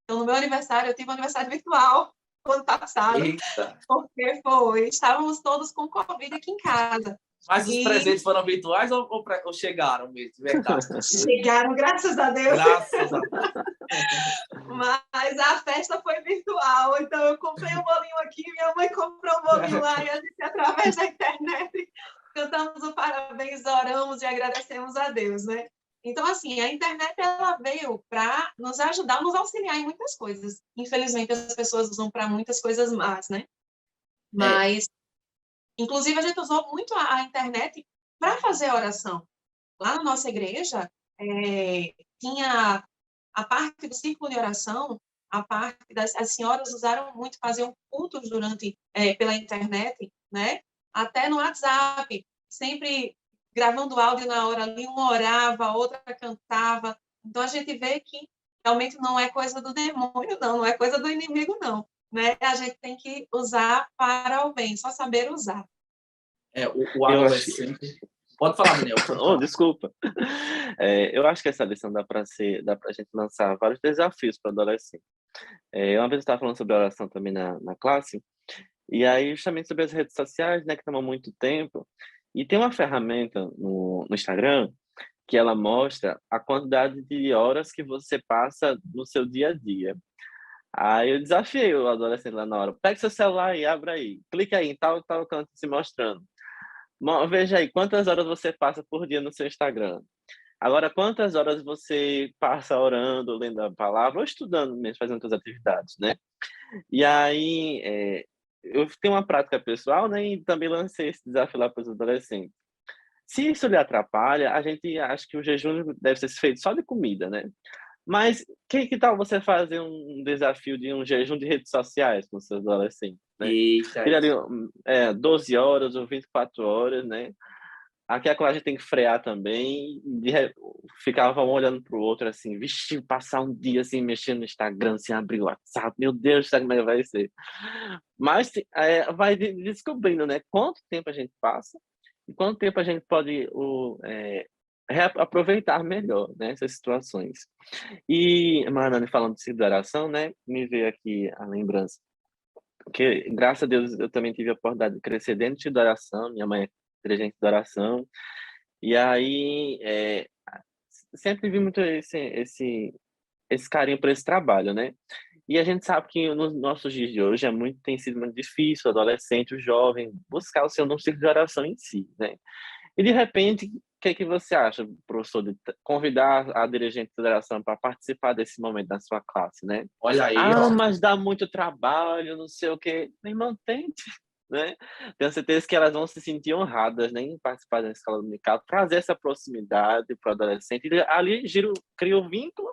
Então, no meu aniversário, eu tive um aniversário virtual no ano passado, Eita. porque estávamos todos com Covid aqui em casa. Mas os presentes foram virtuais ou chegaram mesmo, de verdade? Chegaram, graças a Deus. Graças a Deus. Mas a festa foi virtual, então eu comprei um bolinho aqui, minha mãe comprou um bolinho lá, e a gente, através da internet, cantamos o parabéns, oramos e agradecemos a Deus, né? Então, assim, a internet, ela veio para nos ajudar, nos auxiliar em muitas coisas. Infelizmente, as pessoas usam para muitas coisas más, né? Mas, inclusive, a gente usou muito a internet para fazer oração. Lá na nossa igreja, tinha a parte do círculo de oração, as senhoras usaram muito, faziam cultos pela internet, né? Até no WhatsApp, sempre gravando áudio na hora ali, uma orava, a outra cantava. Então, a gente vê que realmente não é coisa do demônio, não é coisa do inimigo, não. Né? A gente tem que usar para o bem, só saber usar. O adolescente... Pode falar, Daniel. Oh, desculpa. Eu acho que essa lição dá para a gente lançar vários desafios para o adolescente. Uma vez eu estava falando sobre oração também na classe, e aí justamente sobre as redes sociais, né, que tomam muito tempo, e tem uma ferramenta no Instagram que ela mostra a quantidade de horas que você passa no seu dia a dia. Aí eu desafiei o adolescente lá na hora, pega seu celular e abre aí, clica aí em tal canto se mostrando. Veja aí, quantas horas você passa por dia no seu Instagram? Agora, quantas horas você passa orando, lendo a palavra, ou estudando mesmo, fazendo outras atividades, né? E aí, eu tenho uma prática pessoal, né? E também lancei esse desafio lá para os adolescentes. Se isso lhe atrapalha, a gente acha que o jejum deve ser feito só de comida, né? Mas que tal você fazer um desafio de um jejum de redes sociais com seus adolescentes, né? Eita. Tira ali 12 horas ou 24 horas, né? Aqui a gente tem que frear também, ficava um olhando pro outro assim, vixe, passar um dia assim, mexendo no Instagram, sem abrir o WhatsApp, meu Deus, sabe como é que vai ser? Mas vai descobrindo, né? Quanto tempo a gente passa e quanto tempo a gente pode aproveitar melhor, né, essas situações. E, Maranane, falando de oração, né, me veio aqui a lembrança que, graças a Deus, eu também tive a oportunidade de crescer dentro de oração, minha mãe é dirigente de oração, e aí sempre vi muito esse carinho por esse trabalho, né? E a gente sabe que nos nossos dias de hoje tem sido muito difícil o adolescente, o jovem, buscar o seu no círculo de oração em si, né? E, de repente, o que você acha, professor, de convidar a dirigente de oração para participar desse momento da sua classe, né? Olha aí, ó. Mas dá muito trabalho, não sei o quê. Meu irmão, tente, né? Tenho certeza que elas vão se sentir honradas, né, em participar da escola dominical, trazer essa proximidade para o adolescente. E ali cria o vínculo,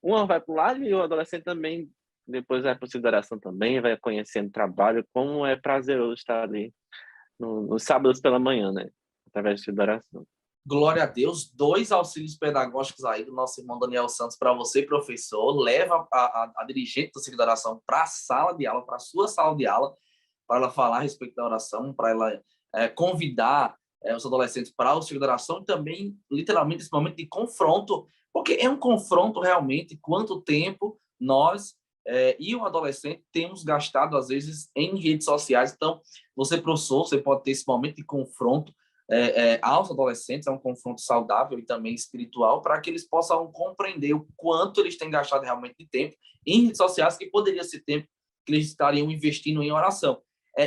uma vai para o lado e o adolescente também, depois vai para a oração também, vai conhecendo o trabalho, como é prazeroso estar ali nos sábados pela manhã, né? Através de oração. Glória a Deus, 2 auxílios pedagógicos aí do nosso irmão Daniel Santos para você, professor. Leva a dirigente do auxílio da oração para a sala de aula, para a sua sala de aula, para ela falar a respeito da oração, para ela convidar os adolescentes para o auxílio da oração e também, literalmente, esse momento de confronto, porque é um confronto realmente, quanto tempo nós e o adolescente temos gastado, às vezes, em redes sociais. Então, você, professor, você pode ter esse momento de confronto aos adolescentes, é um confronto saudável e também espiritual, para que eles possam compreender o quanto eles têm gastado realmente de tempo em redes sociais, que poderia ser tempo que eles estariam investindo em oração.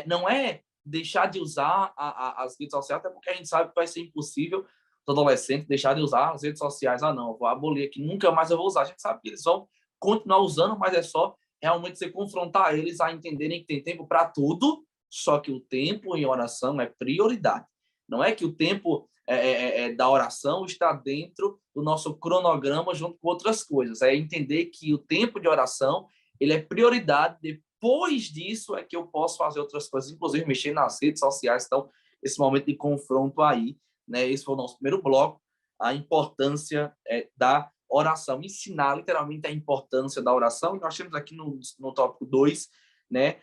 Não é deixar de usar as redes sociais, até porque a gente sabe que vai ser impossível os adolescentes deixar de usar as redes sociais. Não, eu vou abolir aqui, nunca mais eu vou usar. A gente sabe que eles vão continuar usando, mas é só realmente você confrontar eles a entenderem que tem tempo para tudo, só que o tempo em oração é prioridade. Não é que o tempo da oração está dentro do nosso cronograma junto com outras coisas. É entender que o tempo de oração ele é prioridade. Depois disso é que eu posso fazer outras coisas, inclusive mexer nas redes sociais. Então, esse momento de confronto aí, né? Esse foi o nosso primeiro bloco, a importância da oração, ensinar literalmente a importância da oração. E nós temos aqui no tópico 2, né,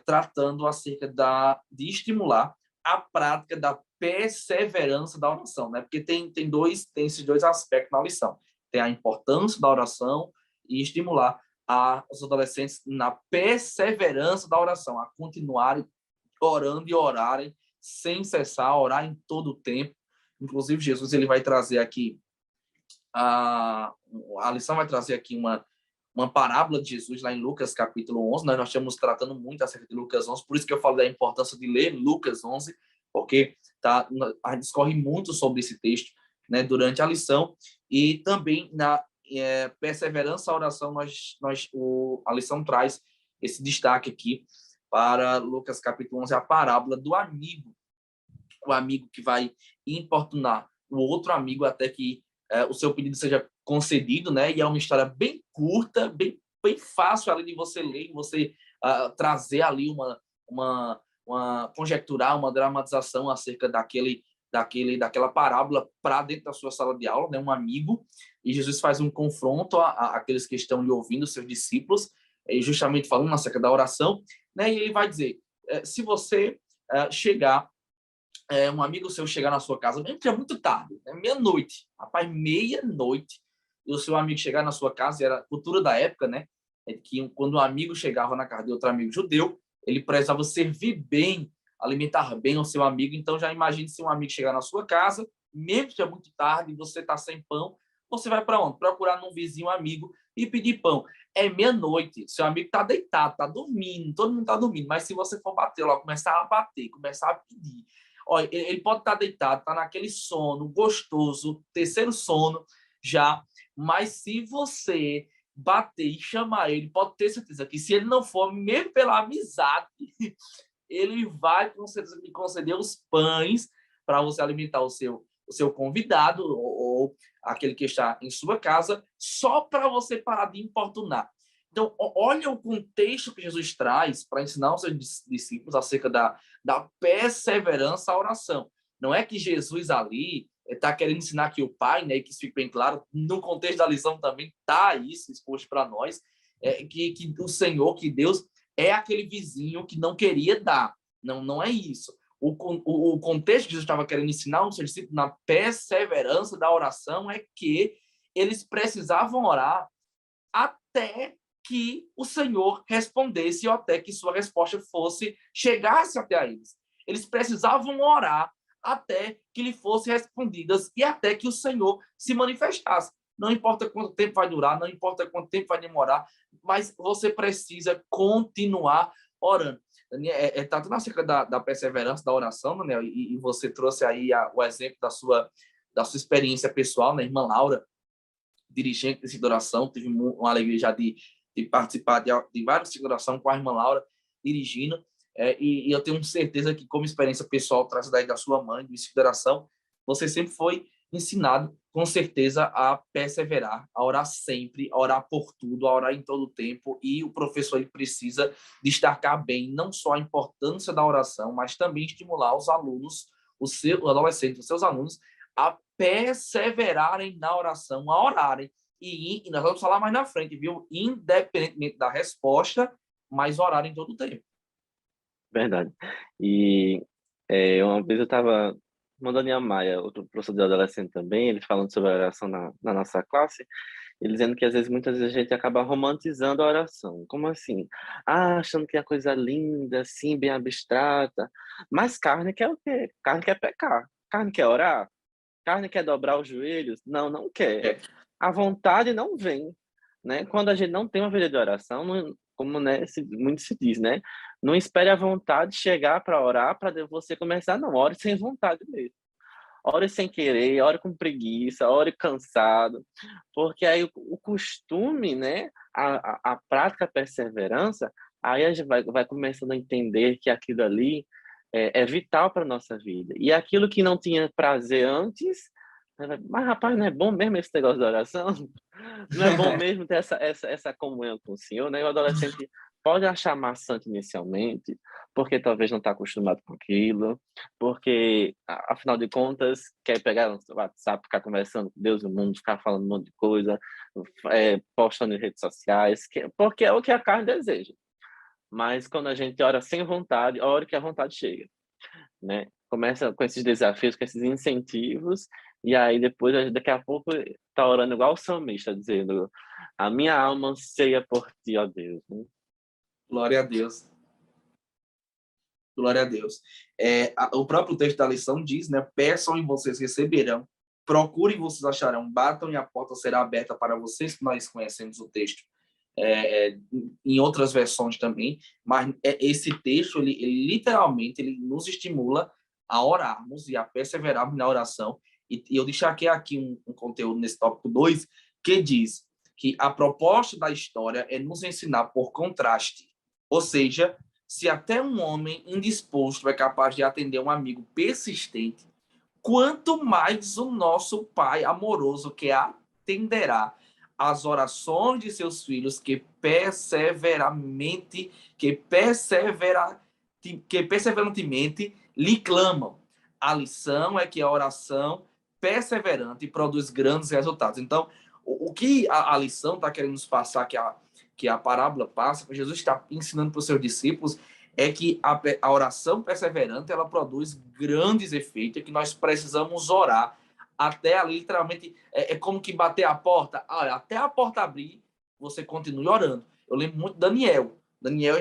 tratando acerca de estimular a prática da perseverança da oração, né? Porque tem esses dois aspectos na lição. Tem a importância da oração e estimular os adolescentes na perseverança da oração, a continuarem orando e orarem sem cessar, orar em todo o tempo. Inclusive, Jesus ele vai trazer aqui a lição vai trazer aqui uma parábola de Jesus lá em Lucas, capítulo 11. Nós estamos tratando muito acerca de Lucas 11, por isso que eu falo da importância de ler Lucas 11, porque a gente discorre muito sobre esse texto, né, durante a lição. E também na perseverança à oração, a lição traz esse destaque aqui para Lucas, capítulo 11, a parábola do amigo. O amigo que vai importunar o outro amigo até que o seu pedido seja concedido, né? E é uma história bem curta, bem fácil ali de você ler, você trazer ali uma conjecturar, uma dramatização acerca daquela parábola para dentro da sua sala de aula, né? Um amigo, e Jesus faz um confronto àqueles que estão lhe ouvindo, seus discípulos, e justamente falando acerca da oração, né? E ele vai dizer, se você chegar um amigo seu chegar na sua casa, mesmo que é muito tarde, né? Meia-noite, rapaz, meia-noite, e o seu amigo chegar na sua casa, era a cultura da época, né? É que quando um amigo chegava na casa de outro amigo judeu, ele precisava servir bem, alimentar bem o seu amigo. Então, já imagine se um amigo chegar na sua casa, mesmo que é muito tarde, e você está sem pão, você vai para onde? Procurar num vizinho amigo e pedir pão. É meia-noite, seu amigo está deitado, está dormindo, todo mundo está dormindo, mas se você for bater lá, começar a bater, começar a pedir, olha, ele pode estar deitado, está naquele sono gostoso, terceiro sono já, mas se você bater e chamar ele, pode ter certeza que se ele não for, mesmo pela amizade, ele vai com certeza lhe conceder os pães para você alimentar o seu convidado ou aquele que está em sua casa, só para você parar de importunar. Então, olha o contexto que Jesus traz para ensinar os seus discípulos acerca da perseverança à oração. Não é que Jesus ali está querendo ensinar que o Pai, né, que isso fique bem claro, no contexto da lição também está isso exposto para nós, que o Senhor, que Deus, é aquele vizinho que não queria dar. Não é isso. O contexto que Jesus estava querendo ensinar os seus discípulos na perseverança da oração é que eles precisavam orar até que o Senhor respondesse ou até que sua resposta chegasse até eles. Eles precisavam orar até que lhe fossem respondidas e até que o Senhor se manifestasse. Não importa quanto tempo vai durar, não importa quanto tempo vai demorar, mas você precisa continuar orando. Está tudo acerca da perseverança da oração, Daniel, e você trouxe aí o exemplo da sua experiência pessoal, né, irmã Laura, dirigente desse oração, tive uma alegria já de participar de vários ciclos de oração com a irmã Laura dirigindo, e eu tenho certeza que, como experiência pessoal, traz daí da sua mãe, do ciclo de oração, você sempre foi ensinado, com certeza, a perseverar, a orar sempre, a orar por tudo, a orar em todo o tempo, e o professor ele precisa destacar bem, não só a importância da oração, mas também estimular os alunos, os adolescentes, os seus alunos, a perseverarem na oração, a orarem. E nós vamos falar mais na frente, viu? Independentemente da resposta, mas orarem em todo o tempo. Verdade. E uma vez eu estava mandando a Maia, outro professor de adolescente também, ele falando sobre a oração na nossa classe, ele dizendo que às vezes, muitas vezes a gente acaba romantizando a oração. Como assim? Ah, achando que é coisa linda, assim, bem abstrata. Mas carne quer o quê? Carne quer pecar. Carne quer orar. Carne quer dobrar os joelhos. Não, não quer. É, A vontade não vem, né? Quando a gente não tem uma vida de oração, como, né, muito se diz, né? Não espere a vontade chegar para orar para você começar, não. Ore sem vontade mesmo. Ore sem querer, ore com preguiça, ore cansado, porque aí o costume, né, a prática, a perseverança, aí a gente vai começando a entender que aquilo ali é vital para a nossa vida. E aquilo que não tinha prazer antes, né, mas rapaz, não é bom mesmo esse negócio da oração? Não é bom mesmo ter essa comunhão com o Senhor, né? O adolescente pode achar maçante inicialmente, porque talvez não está acostumado com aquilo, porque, afinal de contas, quer pegar no WhatsApp, ficar conversando com Deus e o mundo, ficar falando um monte de coisa, postando em redes sociais, porque é o que a carne deseja. Mas quando a gente ora sem vontade, ora que a vontade chega, né? Começa com esses desafios, com esses incentivos, e aí depois, daqui a pouco, tá orando igual o salmista, dizendo: a minha alma anseia por ti, ó Deus, né? glória a Deus. Glória a Deus. O próprio texto da lição diz, né? Peçam e vocês receberão. Procurem e vocês acharão. Batam e a porta será aberta para vocês, que nós conhecemos o texto em outras versões também. Mas esse texto, ele literalmente, ele nos estimula a orarmos e a perseverarmos na oração. E eu destaquei aqui um conteúdo nesse tópico 2, que diz que a proposta da história é nos ensinar por contraste. Ou seja, se até um homem indisposto é capaz de atender um amigo persistente, quanto mais o nosso Pai amoroso que atenderá às orações de seus filhos que perseverantemente lhe clamam. A lição é que a oração perseverante produz grandes resultados. Então, o que a lição está querendo nos passar, que a parábola passa, que Jesus está ensinando para os seus discípulos, é que a oração perseverante, ela produz grandes efeitos, que nós precisamos orar até ali, literalmente, é como que bater a porta. Olha, até a porta abrir, você continue orando. Eu lembro muito de Daniel. Daniel,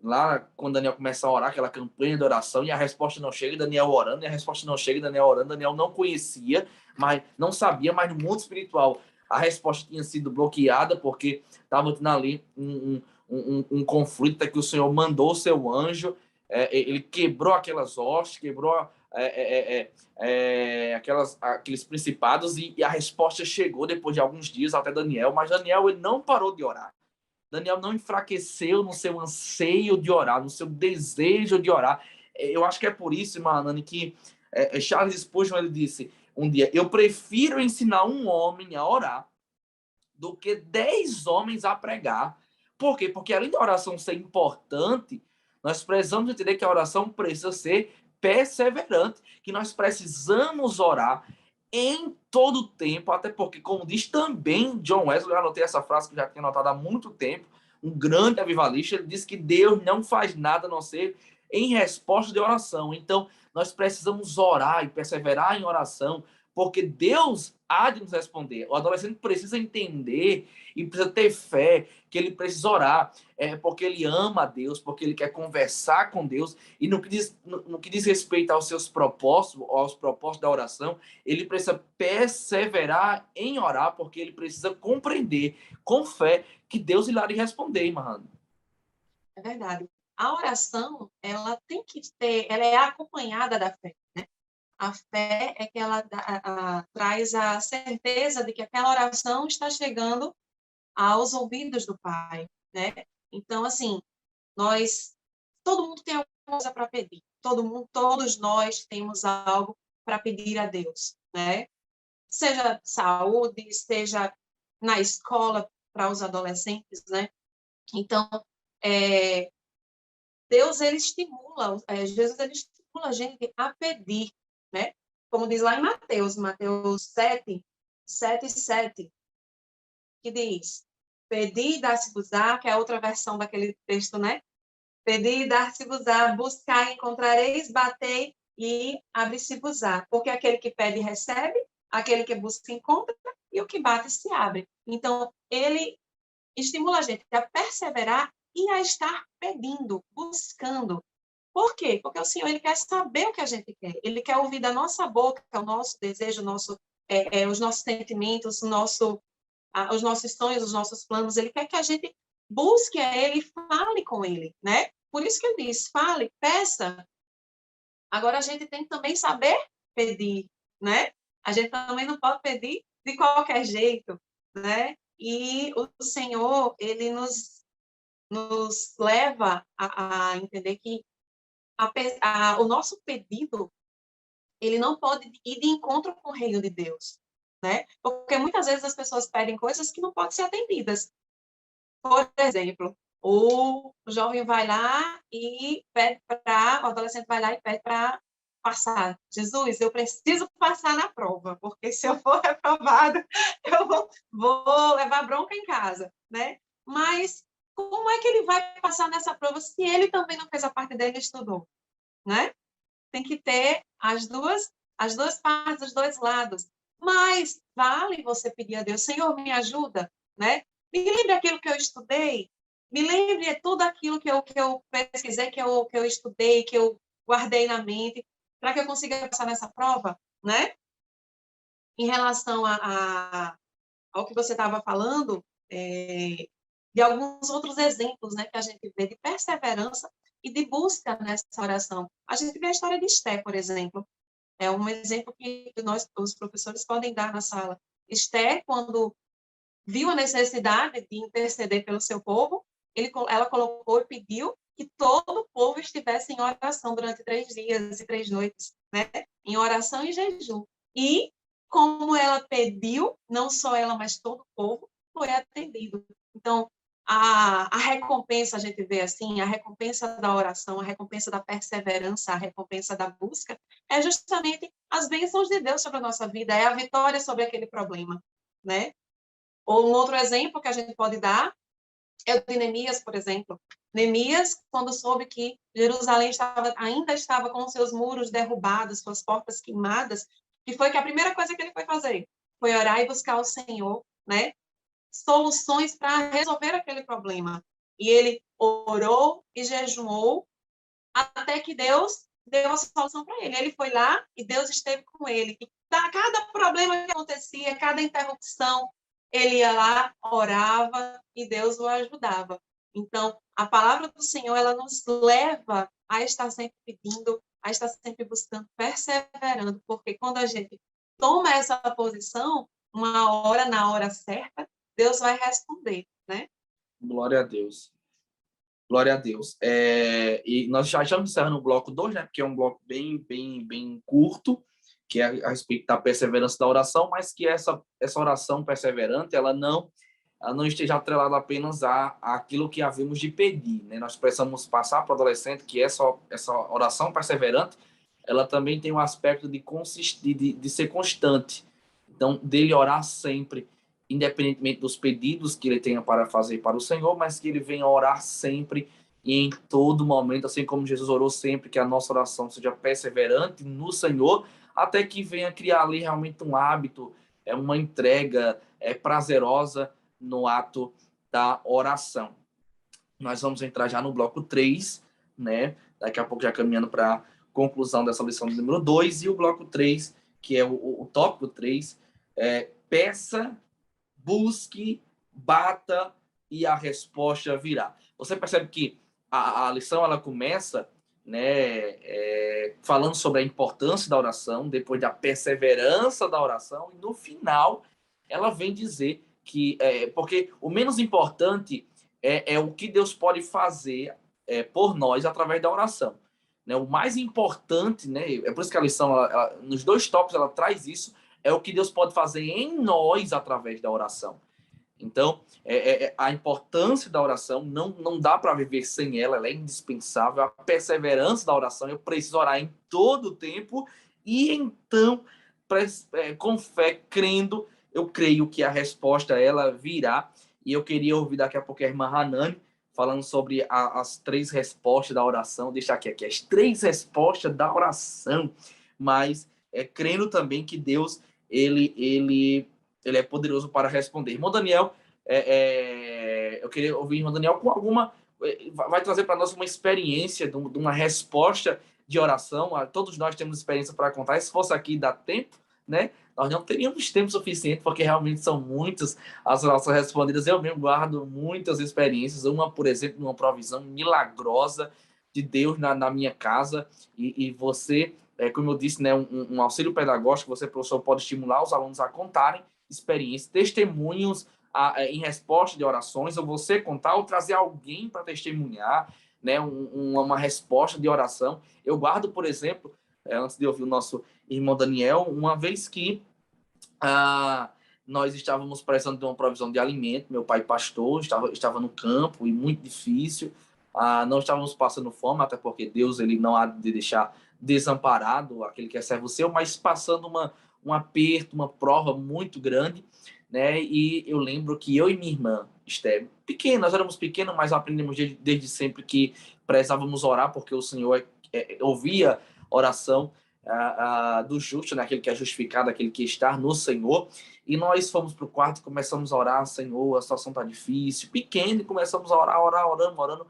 lá quando Daniel começa a orar, aquela campanha de oração, e a resposta não chega, Daniel orando, e a resposta não chega, Daniel orando. Daniel não conhecia, mas não sabia, mas no mundo espiritual a resposta tinha sido bloqueada, porque estava tendo ali um conflito, até que o Senhor mandou o seu anjo, ele quebrou aquelas hostes, quebrou aqueles principados, e a resposta chegou depois de alguns dias até Daniel, mas Daniel, ele não parou de orar. Daniel não enfraqueceu no seu anseio de orar, no seu desejo de orar. Eu acho que é por isso, irmã Anani, que Charles Spurgeon, ele disse um dia: eu prefiro ensinar um homem a orar do que 10 homens a pregar. Por quê? Porque além da oração ser importante, nós precisamos entender que a oração precisa ser perseverante, que nós precisamos orar em todo o tempo, até porque, como diz também John Wesley, eu anotei essa frase que eu já tinha anotado há muito tempo, um grande avivalista, ele diz que Deus não faz nada a não ser em resposta de oração. Então, nós precisamos orar e perseverar em oração, porque Deus há de nos responder. O adolescente precisa entender e precisa ter fé que ele precisa orar, porque ele ama a Deus, porque ele quer conversar com Deus, e no que diz respeito aos seus propósitos, aos propósitos da oração, ele precisa perseverar em orar, porque ele precisa compreender com fé que Deus irá lhe responder, irmã. É verdade. A oração, ela tem que ter, ela é acompanhada da fé, né? A fé é que ela traz a certeza de que aquela oração está chegando aos ouvidos do Pai, né? Então, assim, todo mundo tem alguma coisa para pedir. Todos nós temos algo para pedir a Deus, né? Seja saúde, seja na escola para os adolescentes, né? Então, Deus, ele estimula, Jesus, ele estimula a gente a pedir, né? Como diz lá em Mateus 7, que diz: pedir e dar-se-vos-á, que é a outra versão daquele texto, né? Pedir e dar-se-vos-á, buscar e encontrareis, batei e abre-se-vos-á. Porque aquele que pede recebe, aquele que busca encontra, e o que bate se abre. Então, ele estimula a gente a perseverar e a estar pedindo, buscando. Por quê? Porque o Senhor ele quer saber o que a gente quer. Ele quer ouvir da nossa boca o nosso desejo, os nossos sentimentos, os nossos sonhos, os nossos planos. Ele quer que a gente busque a Ele e fale com Ele, né? Por isso que ele diz, fale, peça. Agora, a gente tem que também saber pedir, né? A gente também não pode pedir de qualquer jeito, né? E o Senhor, ele nos leva a entender que o nosso pedido, ele não pode ir de encontro com o reino de Deus, né? Porque muitas vezes as pessoas pedem coisas que não podem ser atendidas. Por exemplo, o jovem vai lá e pede o adolescente vai lá e pede para passar. Jesus, eu preciso passar na prova, porque se eu for reprovado, eu vou levar bronca em casa, né? Mas como é que ele vai passar nessa prova se ele também não fez a parte dele e estudou, né? Tem que ter as duas partes, os dois lados. Mas vale você pedir a Deus, Senhor, me ajuda, né? Me lembre aquilo que eu estudei, me lembre tudo aquilo que eu pesquisei, que eu estudei, que eu guardei na mente, para que eu consiga passar nessa prova, né? Em relação ao que você estava falando, de alguns outros exemplos, né, que a gente vê de perseverança e de busca nessa oração. A gente vê a história de Esté, por exemplo. É um exemplo que nós, os professores, podem dar na sala. Esté, quando viu a necessidade de interceder pelo seu povo, ela colocou e pediu que todo o povo estivesse em oração durante 3 dias e 3 noites, né? Em oração e jejum. E, como ela pediu, não só ela, mas todo o povo, foi atendido. Então, a recompensa, a gente vê assim, a recompensa da oração, a recompensa da perseverança, a recompensa da busca, é justamente as bênçãos de Deus sobre a nossa vida, é a vitória sobre aquele problema, né? Ou um outro exemplo que a gente pode dar é o de Neemias, por exemplo. Neemias, quando soube que Jerusalém ainda estava com seus muros derrubados, suas portas queimadas, que foi que a primeira coisa que ele foi fazer? Foi orar e buscar o Senhor, né? Soluções para resolver aquele problema. E ele orou e jejuou até que Deus deu a solução para ele. Ele foi lá e Deus esteve com ele. E cada problema que acontecia, cada interrupção, ele ia lá, orava e Deus o ajudava. Então, a palavra do Senhor, ela nos leva a estar sempre pedindo, a estar sempre buscando, perseverando, porque quando a gente toma essa posição, uma hora, na hora certa, Deus vai responder, né? Glória a Deus. Glória a Deus. E nós já estamos encerrando o bloco 2, né? Porque é um bloco bem curto, que é a respeito da perseverança da oração, mas que essa oração perseverante, ela não esteja atrelada apenas àquilo que havemos de pedir, né? Nós precisamos passar para o adolescente que essa oração perseverante, ela também tem um aspecto de ser constante. Então, dele orar sempre, independentemente dos pedidos que ele tenha para fazer para o Senhor, mas que ele venha orar sempre e em todo momento, assim como Jesus orou sempre, que a nossa oração seja perseverante no Senhor, até que venha criar ali realmente um hábito, uma entrega prazerosa no ato da oração. Nós vamos entrar já no bloco 3, né? Daqui a pouco já caminhando para a conclusão dessa lição do número 2, e o bloco 3, que é o tópico 3, peça, busque, bata e a resposta virá. Você percebe que a lição ela começa, né, falando sobre a importância da oração, depois da perseverança da oração, e no final ela vem dizer que, porque o menos importante é o que Deus pode fazer por nós através da oração. Né? O mais importante, né, é por isso que a lição, nos 2 tópicos, ela traz isso, é o que Deus pode fazer em nós através da oração. Então, a importância da oração, não dá para viver sem ela é indispensável. A perseverança da oração, eu preciso orar em todo o tempo, e então, com fé, crendo, eu creio que a resposta ela virá. E eu queria ouvir daqui a pouco a irmã Hanani falando sobre as 3 respostas da oração. Deixa aqui as 3 respostas da oração, mas crendo também que Deus ele ele é poderoso para responder. Irmão Daniel, eu queria ouvir irmão Daniel com alguma... Vai trazer para nós uma experiência de uma resposta de oração. Todos nós temos experiência para contar. Se fosse aqui, dá tempo, né? Nós não teríamos tempo suficiente, porque realmente são muitas as orações respondidas. Eu mesmo guardo muitas experiências. Uma, por exemplo, uma provisão milagrosa de Deus na minha casa. E você, como eu disse, né, um auxílio pedagógico, você, professor, pode estimular os alunos a contarem experiências, testemunhos em resposta de orações, ou você contar, ou trazer alguém para testemunhar, né, uma resposta de oração. Eu guardo, por exemplo, antes de ouvir o nosso irmão Daniel, uma vez que nós estávamos precisando de uma provisão de alimento, meu pai pastor, estava no campo, e muito difícil, não estávamos passando fome, até porque Deus ele não há de deixar desamparado aquele que é servo seu, mas passando um aperto, uma prova muito grande, né? E eu lembro que eu e minha irmã, Esther, pequenas, nós éramos pequenos, mas aprendemos desde sempre que precisávamos orar, porque o Senhor ouvia oração do justo, né? Aquele que é justificado, aquele que está no Senhor. E nós fomos para o quarto e começamos a orar: Senhor, a situação está difícil, pequeno, e começamos a orar, orando.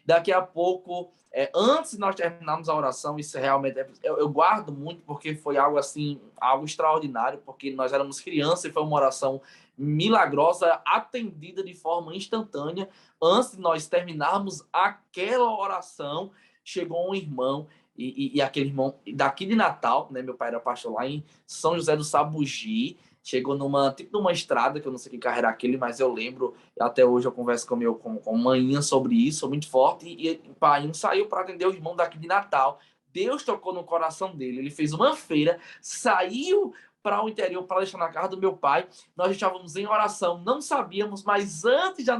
Daqui a pouco, antes de nós terminarmos a oração, isso realmente eu guardo muito, porque foi algo assim, algo extraordinário, porque nós éramos crianças e foi uma oração milagrosa, atendida de forma instantânea. Antes de nós terminarmos aquela oração, chegou um irmão, e aquele irmão daqui de Natal, né? Meu pai era pastor lá em São José do Sabugi. Chegou numa estrada, que eu não sei que carro era aquele, mas eu lembro, até hoje eu converso com manhã sobre isso, muito forte, e o pai saiu para atender o irmão daqui de Natal. Deus tocou no coração dele, ele fez uma feira, saiu para o interior para deixar na casa do meu pai. Nós estávamos em oração, não sabíamos, mas antes de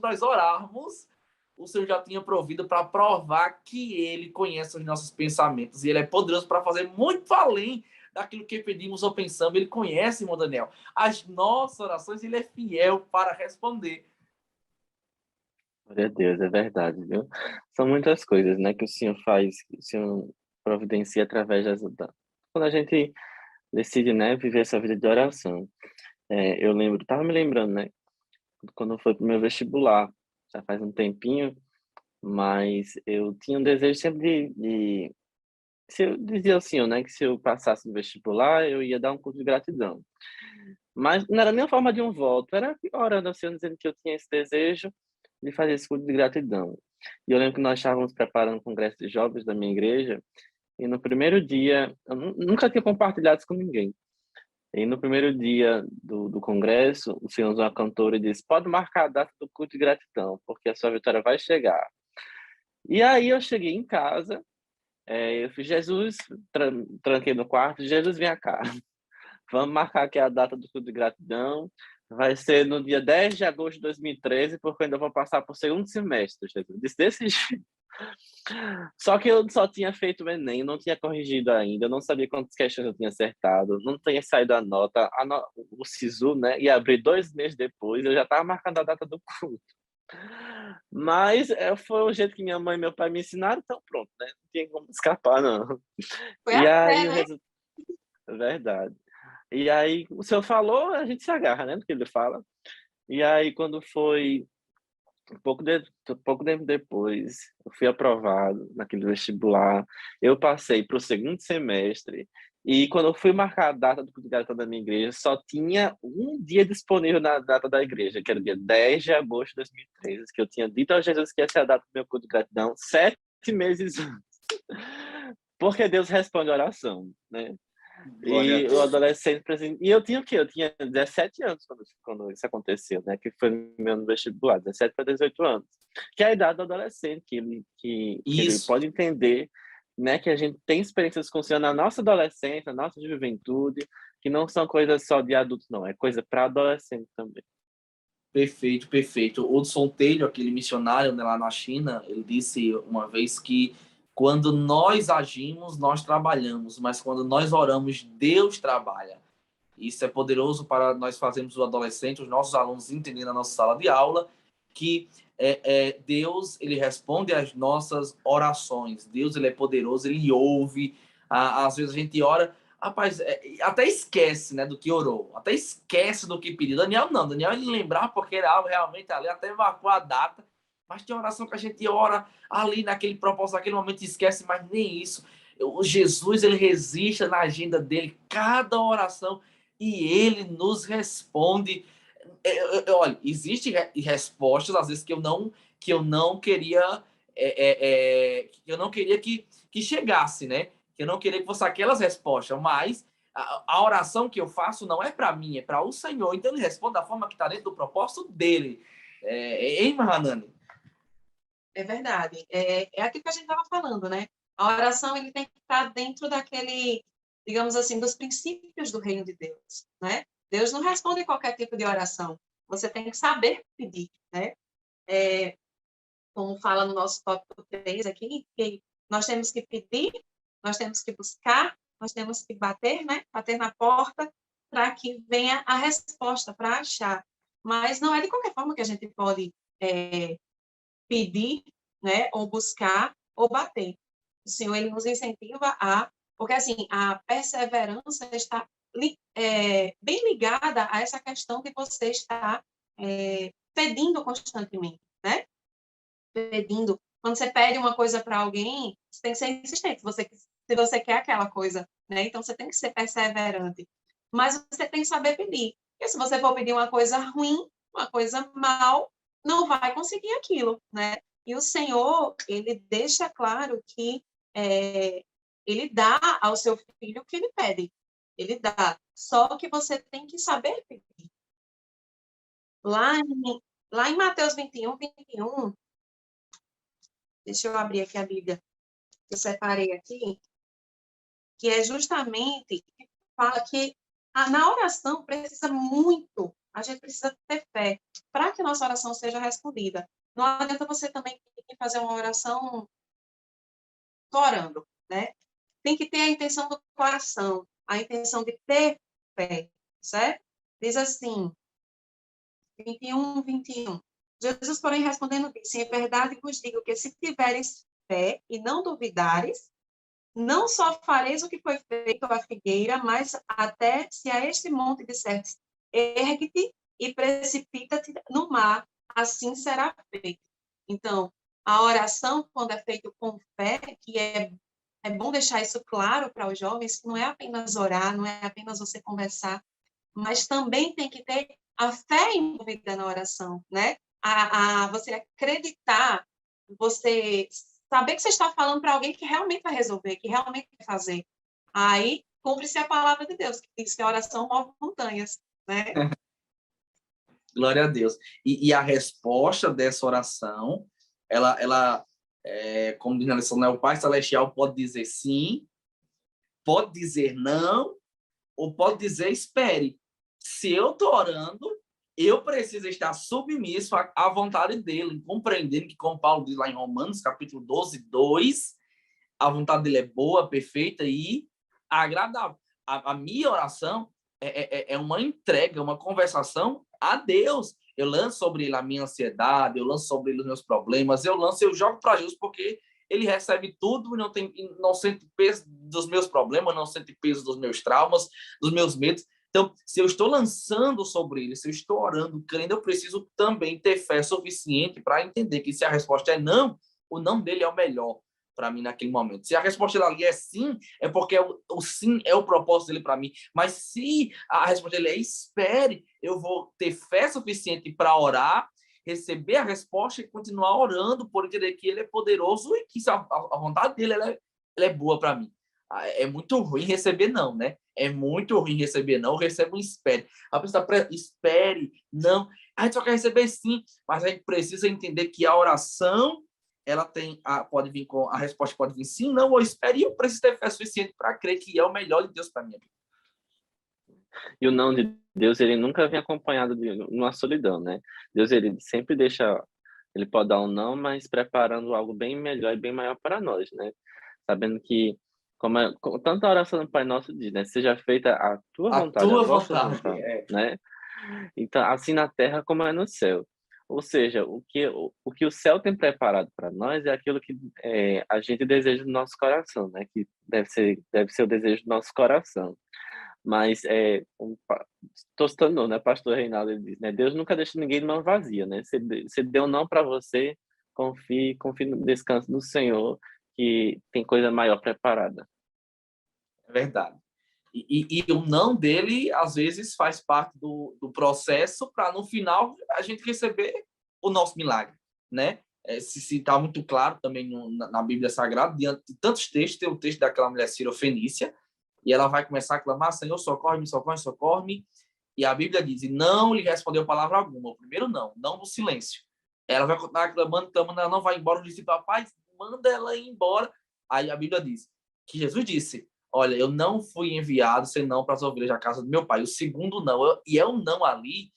nós orarmos, o Senhor já tinha provido para provar que ele conhece os nossos pensamentos, e ele é poderoso para fazer muito além daquilo que pedimos ou pensamos. Ele conhece, irmão Daniel, as nossas orações, ele é fiel para responder. Glória a Deus, é verdade, viu? São muitas coisas, né, que o Senhor faz, que o Senhor providencia através quando a gente decide, né, viver essa vida de oração. Eu lembro, tava me lembrando, né, quando foi pro meu vestibular, já faz um tempinho, mas eu tinha um desejo sempre se eu dizia ao Senhor, né, que se eu passasse no vestibular, eu ia dar um culto de gratidão. Mas não era nem a forma de um voto, era orando ao Senhor, dizendo que eu tinha esse desejo de fazer esse culto de gratidão. E eu lembro que nós estávamos preparando o congresso de jovens da minha igreja, e no primeiro dia, eu nunca tinha compartilhado isso com ninguém. E no primeiro dia do congresso, o Senhor usou uma cantora e disse: pode marcar a data do culto de gratidão, porque a sua vitória vai chegar. E aí eu cheguei em casa, eu fiz: Jesus, tranquei no quarto: Jesus, vem cá. Vamos marcar aqui a data do culto de gratidão. Vai ser no dia 10 de agosto de 2013, porque eu ainda vou passar por segundo semestre, Jesus. Disse desse jeito. Só que eu só tinha feito o Enem, não tinha corrigido ainda, eu não sabia quantas questões eu tinha acertado, não tinha saído a nota, o SISU, né? Ia abrir 2 meses depois, eu já estava marcando a data do culto. Mas foi o jeito que minha mãe e meu pai me ensinaram, então pronto, né? Não tinha como escapar, não. Foi E a aí fé, o né? resultado. É verdade. E aí, o senhor falou, a gente se agarra, né? No que ele fala. E aí, quando foi pouco tempo depois, eu fui aprovado naquele vestibular. Eu passei para o segundo semestre. E quando eu fui marcar a data do culto de gratidão da minha igreja, só tinha um dia disponível na data da igreja, que era o dia 10 de agosto de 2013, que eu tinha dito a Jesus que essa é a data do meu culto de gratidão 7 meses antes. Porque Deus responde a oração, né? Glória a E o Deus. adolescente presente. E eu tinha o quê? Eu tinha 17 anos quando isso aconteceu, né? Que foi no meu vestibular, 17 para 18 anos. Que é a idade do adolescente, que ele Isso. pode entender, né? Que a gente tem experiências com o Senhor na nossa adolescência, na nossa juventude, que não são coisas só de adultos, não. É coisa para adolescente também. Perfeito, perfeito. O Hudson Taylor, aquele missionário, né, lá na China, ele disse uma vez que quando nós agimos, nós trabalhamos, mas quando nós oramos, Deus trabalha. Isso é poderoso para nós fazermos o adolescente, os nossos alunos entenderem na nossa sala de aula que Deus, ele responde às nossas orações. Deus, ele é poderoso, ele ouve. Às vezes a gente ora, Rapaz, até esquece, né, do que orou, até esquece do que pediu. Daniel não, Daniel ele lembrava porque era algo realmente ali, até marcou a data, mas tem oração que a gente ora ali naquele propósito, naquele momento e esquece, mas nem isso. O Jesus, ele resiste na agenda dele, cada oração, e ele nos responde. Olha, existem respostas, às vezes, que eu não queria, que eu não queria que chegasse, né? Que eu não queria que fosse aquelas respostas, mas a oração que eu faço não é para mim, é para o Senhor. Então ele responde da forma que está dentro do propósito dele. Hein, Mahanani? É verdade. É aquilo que a gente estava falando, né? A oração ele tem que estar dentro daquele, digamos assim, dos princípios do reino de Deus, né? Deus não responde qualquer tipo de oração. Você tem que saber pedir, né? Como fala no nosso tópico 3 aqui, que nós temos que pedir, nós temos que buscar, nós temos que bater, né? Bater na porta para que venha a resposta, para achar. Mas não é de qualquer forma que a gente pode pedir, né? Ou buscar, ou bater. O Senhor, ele nos incentiva porque assim, a perseverança está bem ligada a essa questão de você estar pedindo constantemente, né? Pedindo. Quando você pede uma coisa para alguém, você tem que ser insistente, se você quer aquela coisa, né? Então, você tem que ser perseverante. Mas você tem que saber pedir. Porque se você for pedir uma coisa ruim, uma coisa mal, não vai conseguir aquilo, né? E o Senhor, ele deixa claro que ele dá ao seu filho o que ele pede. Ele dá. Só que você tem que saber pedir. Lá em Mateus 21, deixa eu abrir aqui a Bíblia, que eu separei aqui, que é justamente, fala que na oração precisa muito, a gente precisa ter fé para que a nossa oração seja respondida. Não adianta você também fazer uma oração orando, né? Tem que ter a intenção do coração, a intenção de ter fé, certo? Diz assim, 21. Jesus, porém, respondendo, disse: em verdade vos digo que se tiveres fé e não duvidares, não só fareis o que foi feito à figueira, mas até se a este monte disseres, ergue-te e precipita-te no mar, assim será feito. Então, a oração, quando é feita com fé, que é bom deixar isso claro para os jovens, que não é apenas orar, não é apenas você conversar, mas também tem que ter a fé envolvida na oração, né? Você acreditar, você saber que você está falando para alguém que realmente vai resolver, que realmente vai fazer. Aí, cumpre-se a palavra de Deus, que diz que a oração move montanhas, né? Glória a Deus. E a resposta dessa oração, ela como diz na lição, né? O Pai Celestial pode dizer sim, pode dizer não, ou pode dizer espere. Se eu estou orando, eu preciso estar submisso à vontade dele, compreendendo que, como Paulo diz lá em Romanos, capítulo 12:2, a vontade dele é boa, perfeita e agradável. A minha oração é uma entrega, uma conversação a Deus. Eu lanço sobre ele a minha ansiedade, eu lanço sobre ele os meus problemas, eu jogo para Jesus porque ele recebe tudo e não sente peso dos meus problemas, não sente peso dos meus traumas, dos meus medos. Então, se eu estou lançando sobre ele, se eu estou orando, crendo, eu preciso também ter fé suficiente para entender que se a resposta é não, o não dele é o melhor para mim naquele momento. Se a resposta dele ali é sim, é porque o sim é o propósito dele para mim. Mas se a resposta dele é espere, eu vou ter fé suficiente para orar, receber a resposta e continuar orando por entender que ele é poderoso e que a vontade dele ela é boa para mim. É muito ruim receber não, né? É muito ruim receber não, eu recebo um espere. A pessoa espere, não. A gente só quer receber sim, mas a gente precisa entender que a oração ela pode vir com a resposta pode vir sim, não, ou espere, e eu preciso ter fé suficiente para crer que é o melhor de Deus para mim. E o não de Deus, ele nunca vem acompanhado de uma solidão, né? Deus, ele sempre deixa, ele pode dar um não, mas preparando algo bem melhor e bem maior para nós, né? Sabendo que, como tanta oração do Pai Nosso diz, né? Seja feita a tua A vontade, a tua vossa vontade. vontade, né? Então, assim na terra como é no céu. Ou seja, o que o céu tem preparado para nós é aquilo que a gente deseja no nosso coração, né? Que deve ser o desejo do nosso coração. Mas, Tostando, né, pastor Reinaldo, ele diz, né, Deus nunca deixa ninguém de mão vazia, né? Se deu um não para você, confie no descanso do Senhor, que tem coisa maior preparada. É verdade. E o não dele, às vezes, faz parte do processo para, no final, a gente receber o nosso milagre, né? Se está muito claro também na Bíblia Sagrada, diante de tantos textos, tem o texto daquela mulher Cirofenícia, e ela vai começar a clamar, Senhor, socorre-me, socorre-me, socorre-me, e a Bíblia diz, e não lhe respondeu palavra alguma. O primeiro não do silêncio. Ela vai continuar clamando, ela não vai embora. O discípulo, rapaz, manda ela ir embora. Aí a Bíblia diz que Jesus disse, olha, eu não fui enviado senão para as ovelhas da casa do meu pai. O segundo não, e é o não ali,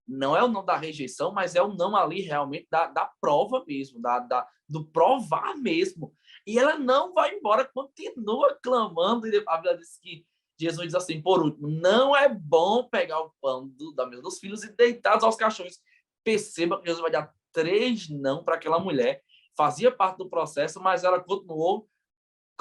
não é o não da rejeição, mas é o não ali realmente da prova mesmo, do provar mesmo. E ela não vai embora, continua clamando, e a Bíblia diz que Jesus diz assim, por último, não é bom pegar o pão da mesa dos filhos e deitados aos cachorros. Perceba que Jesus vai dar 3 não para aquela mulher. Fazia parte do processo, mas ela continuou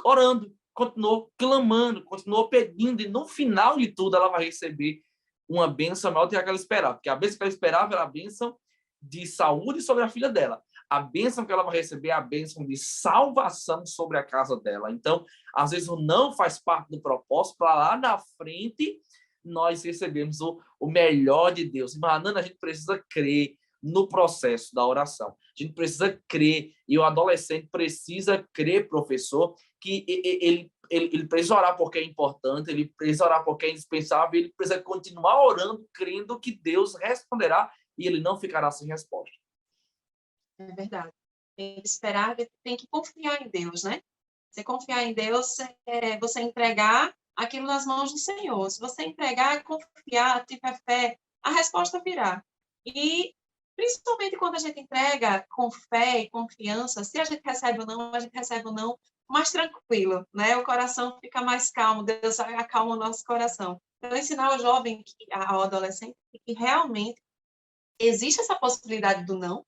orando, continuou clamando, continuou pedindo, e no final de tudo ela vai receber uma bênção maior do que ela esperava, porque a bênção que ela esperava era a bênção de saúde sobre a filha dela. A bênção que ela vai receber é a bênção de salvação sobre a casa dela. Então, às vezes, o não faz parte do propósito, para lá na frente nós recebemos o melhor de Deus. Mas, a gente precisa crer no processo da oração. A gente precisa crer, e o adolescente precisa crer, professor, que ele precisa orar porque é importante, ele precisa orar porque é indispensável, ele precisa continuar orando, crendo que Deus responderá e ele não ficará sem resposta. É verdade. Tem que esperar, tem que confiar em Deus, né? Você confiar em Deus é você entregar aquilo nas mãos do Senhor. Se você entregar, confiar, tiver fé, a resposta virá. E, principalmente quando a gente entrega com fé e confiança, se a gente recebe ou não, a gente recebe ou não, mais tranquilo, né? O coração fica mais calmo, Deus acalma o nosso coração. Então, ensinar ao jovem, ao adolescente, que realmente existe essa possibilidade do não,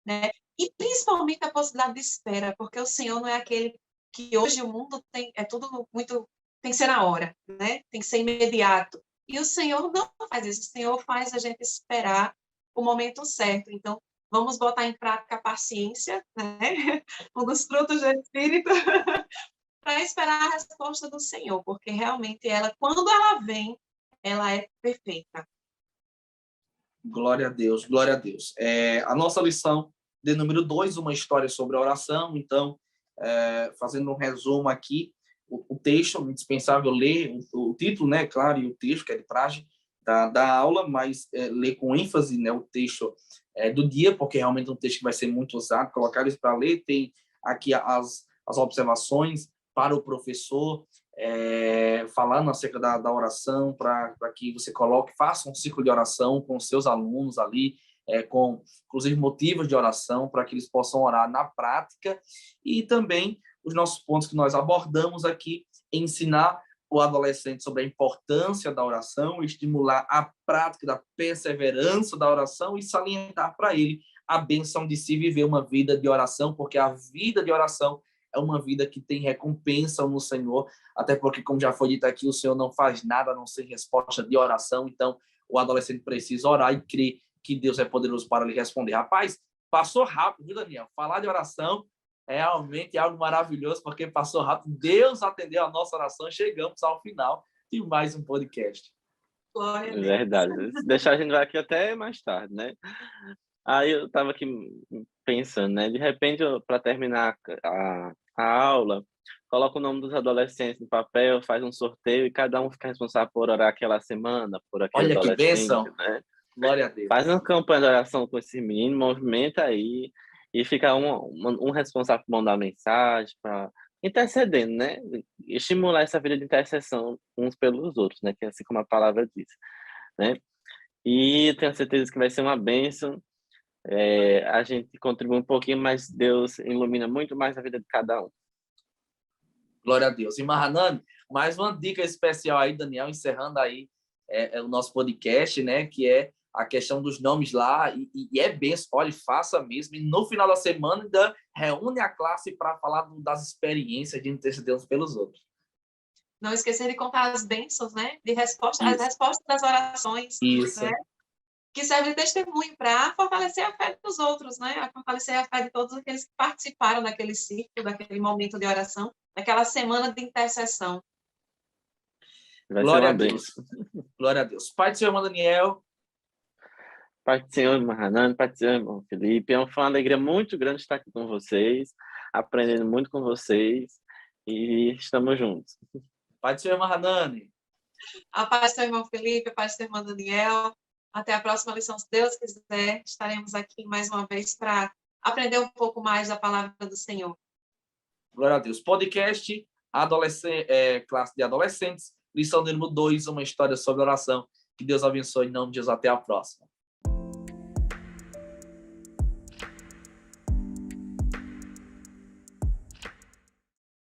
né? E principalmente a possibilidade de espera, porque o Senhor não é aquele que hoje o mundo é tudo muito, tem que ser na hora, né? Tem que ser imediato. E o Senhor não faz isso, o Senhor faz a gente esperar o momento certo. Então, vamos botar em prática a paciência, né? Um dos frutos do Espírito, para esperar a resposta do Senhor, porque realmente ela, quando ela vem, ela é perfeita. Glória a Deus, glória a Deus. A nossa lição de número 2, uma história sobre a oração. Então, fazendo um resumo aqui, o texto, é indispensável ler o título, né, claro, e o texto, que é de praxe da aula, mas ler com ênfase, né, o texto do dia, porque realmente é um texto que vai ser muito usado, colocar isso para ler, tem aqui as observações para o professor, falando acerca da oração, para que você coloque, faça um ciclo de oração com os seus alunos ali, com, inclusive, motivos de oração, para que eles possam orar na prática, e também os nossos pontos que nós abordamos aqui, ensinar o adolescente sobre a importância da oração, estimular a prática da perseverança da oração e salientar para ele a bênção de se viver uma vida de oração, porque a vida de oração é uma vida que tem recompensa no Senhor, até porque, como já foi dito aqui, o Senhor não faz nada a não ser resposta de oração, então o adolescente precisa orar e crer que Deus é poderoso para lhe responder. Rapaz, passou rápido, viu, Daniel? Falar de oração é realmente algo maravilhoso, porque passou rápido. Deus atendeu a nossa oração, chegamos ao final de mais um podcast. Glória a Deus. Verdade. Se deixar, a gente vai aqui até mais tarde, né? Aí eu estava aqui pensando, né? De repente, para terminar a aula, coloca o nome dos adolescentes no papel, faz um sorteio e cada um fica responsável por orar aquela semana, por aquele Olha que adolescente, bênção. né? Glória a Deus. Faz uma campanha de oração com esse menino, movimenta aí e fica um responsável por mandar mensagem, para intercedendo, né? Estimular essa vida de intercessão uns pelos outros, né? Que é assim como a palavra diz, né? E tenho certeza que vai ser uma bênção. A gente contribui um pouquinho, mas Deus ilumina muito mais a vida de cada um. Glória a Deus. E Mahanani, mais uma dica especial aí, Daniel, encerrando aí o nosso podcast, né? Que é a questão dos nomes lá, e é bem, olha, faça mesmo, e no final da semana ainda reúne a classe para falar das experiências de interceder uns pelos outros. Não esquecer de contar as bênçãos, né? As Isso. respostas das orações. Isso. Né? Que serve de testemunho para fortalecer a fé dos outros, né? A fortalecer a fé de todos aqueles que participaram daquele ciclo, daquele momento de oração, daquela semana de intercessão. Vai Glória ser a uma Deus. bênção. Glória a Deus. Pai do Senhor, irmão Daniel. Pai do Senhor, irmão Hanan, Pai do Senhor, irmão Felipe. Foi uma alegria muito grande estar aqui com vocês, aprendendo muito com vocês, e estamos juntos. Pai do Senhor, irmão Hanani. A paz do seu irmão Felipe, a paz do seu irmão Daniel. Até a próxima lição, se Deus quiser. Estaremos aqui mais uma vez para aprender um pouco mais da palavra do Senhor. Glória a Deus. Podcast Classe de Adolescentes, lição número 2, uma história sobre oração. Que Deus abençoe. Em nome de Jesus, até a próxima.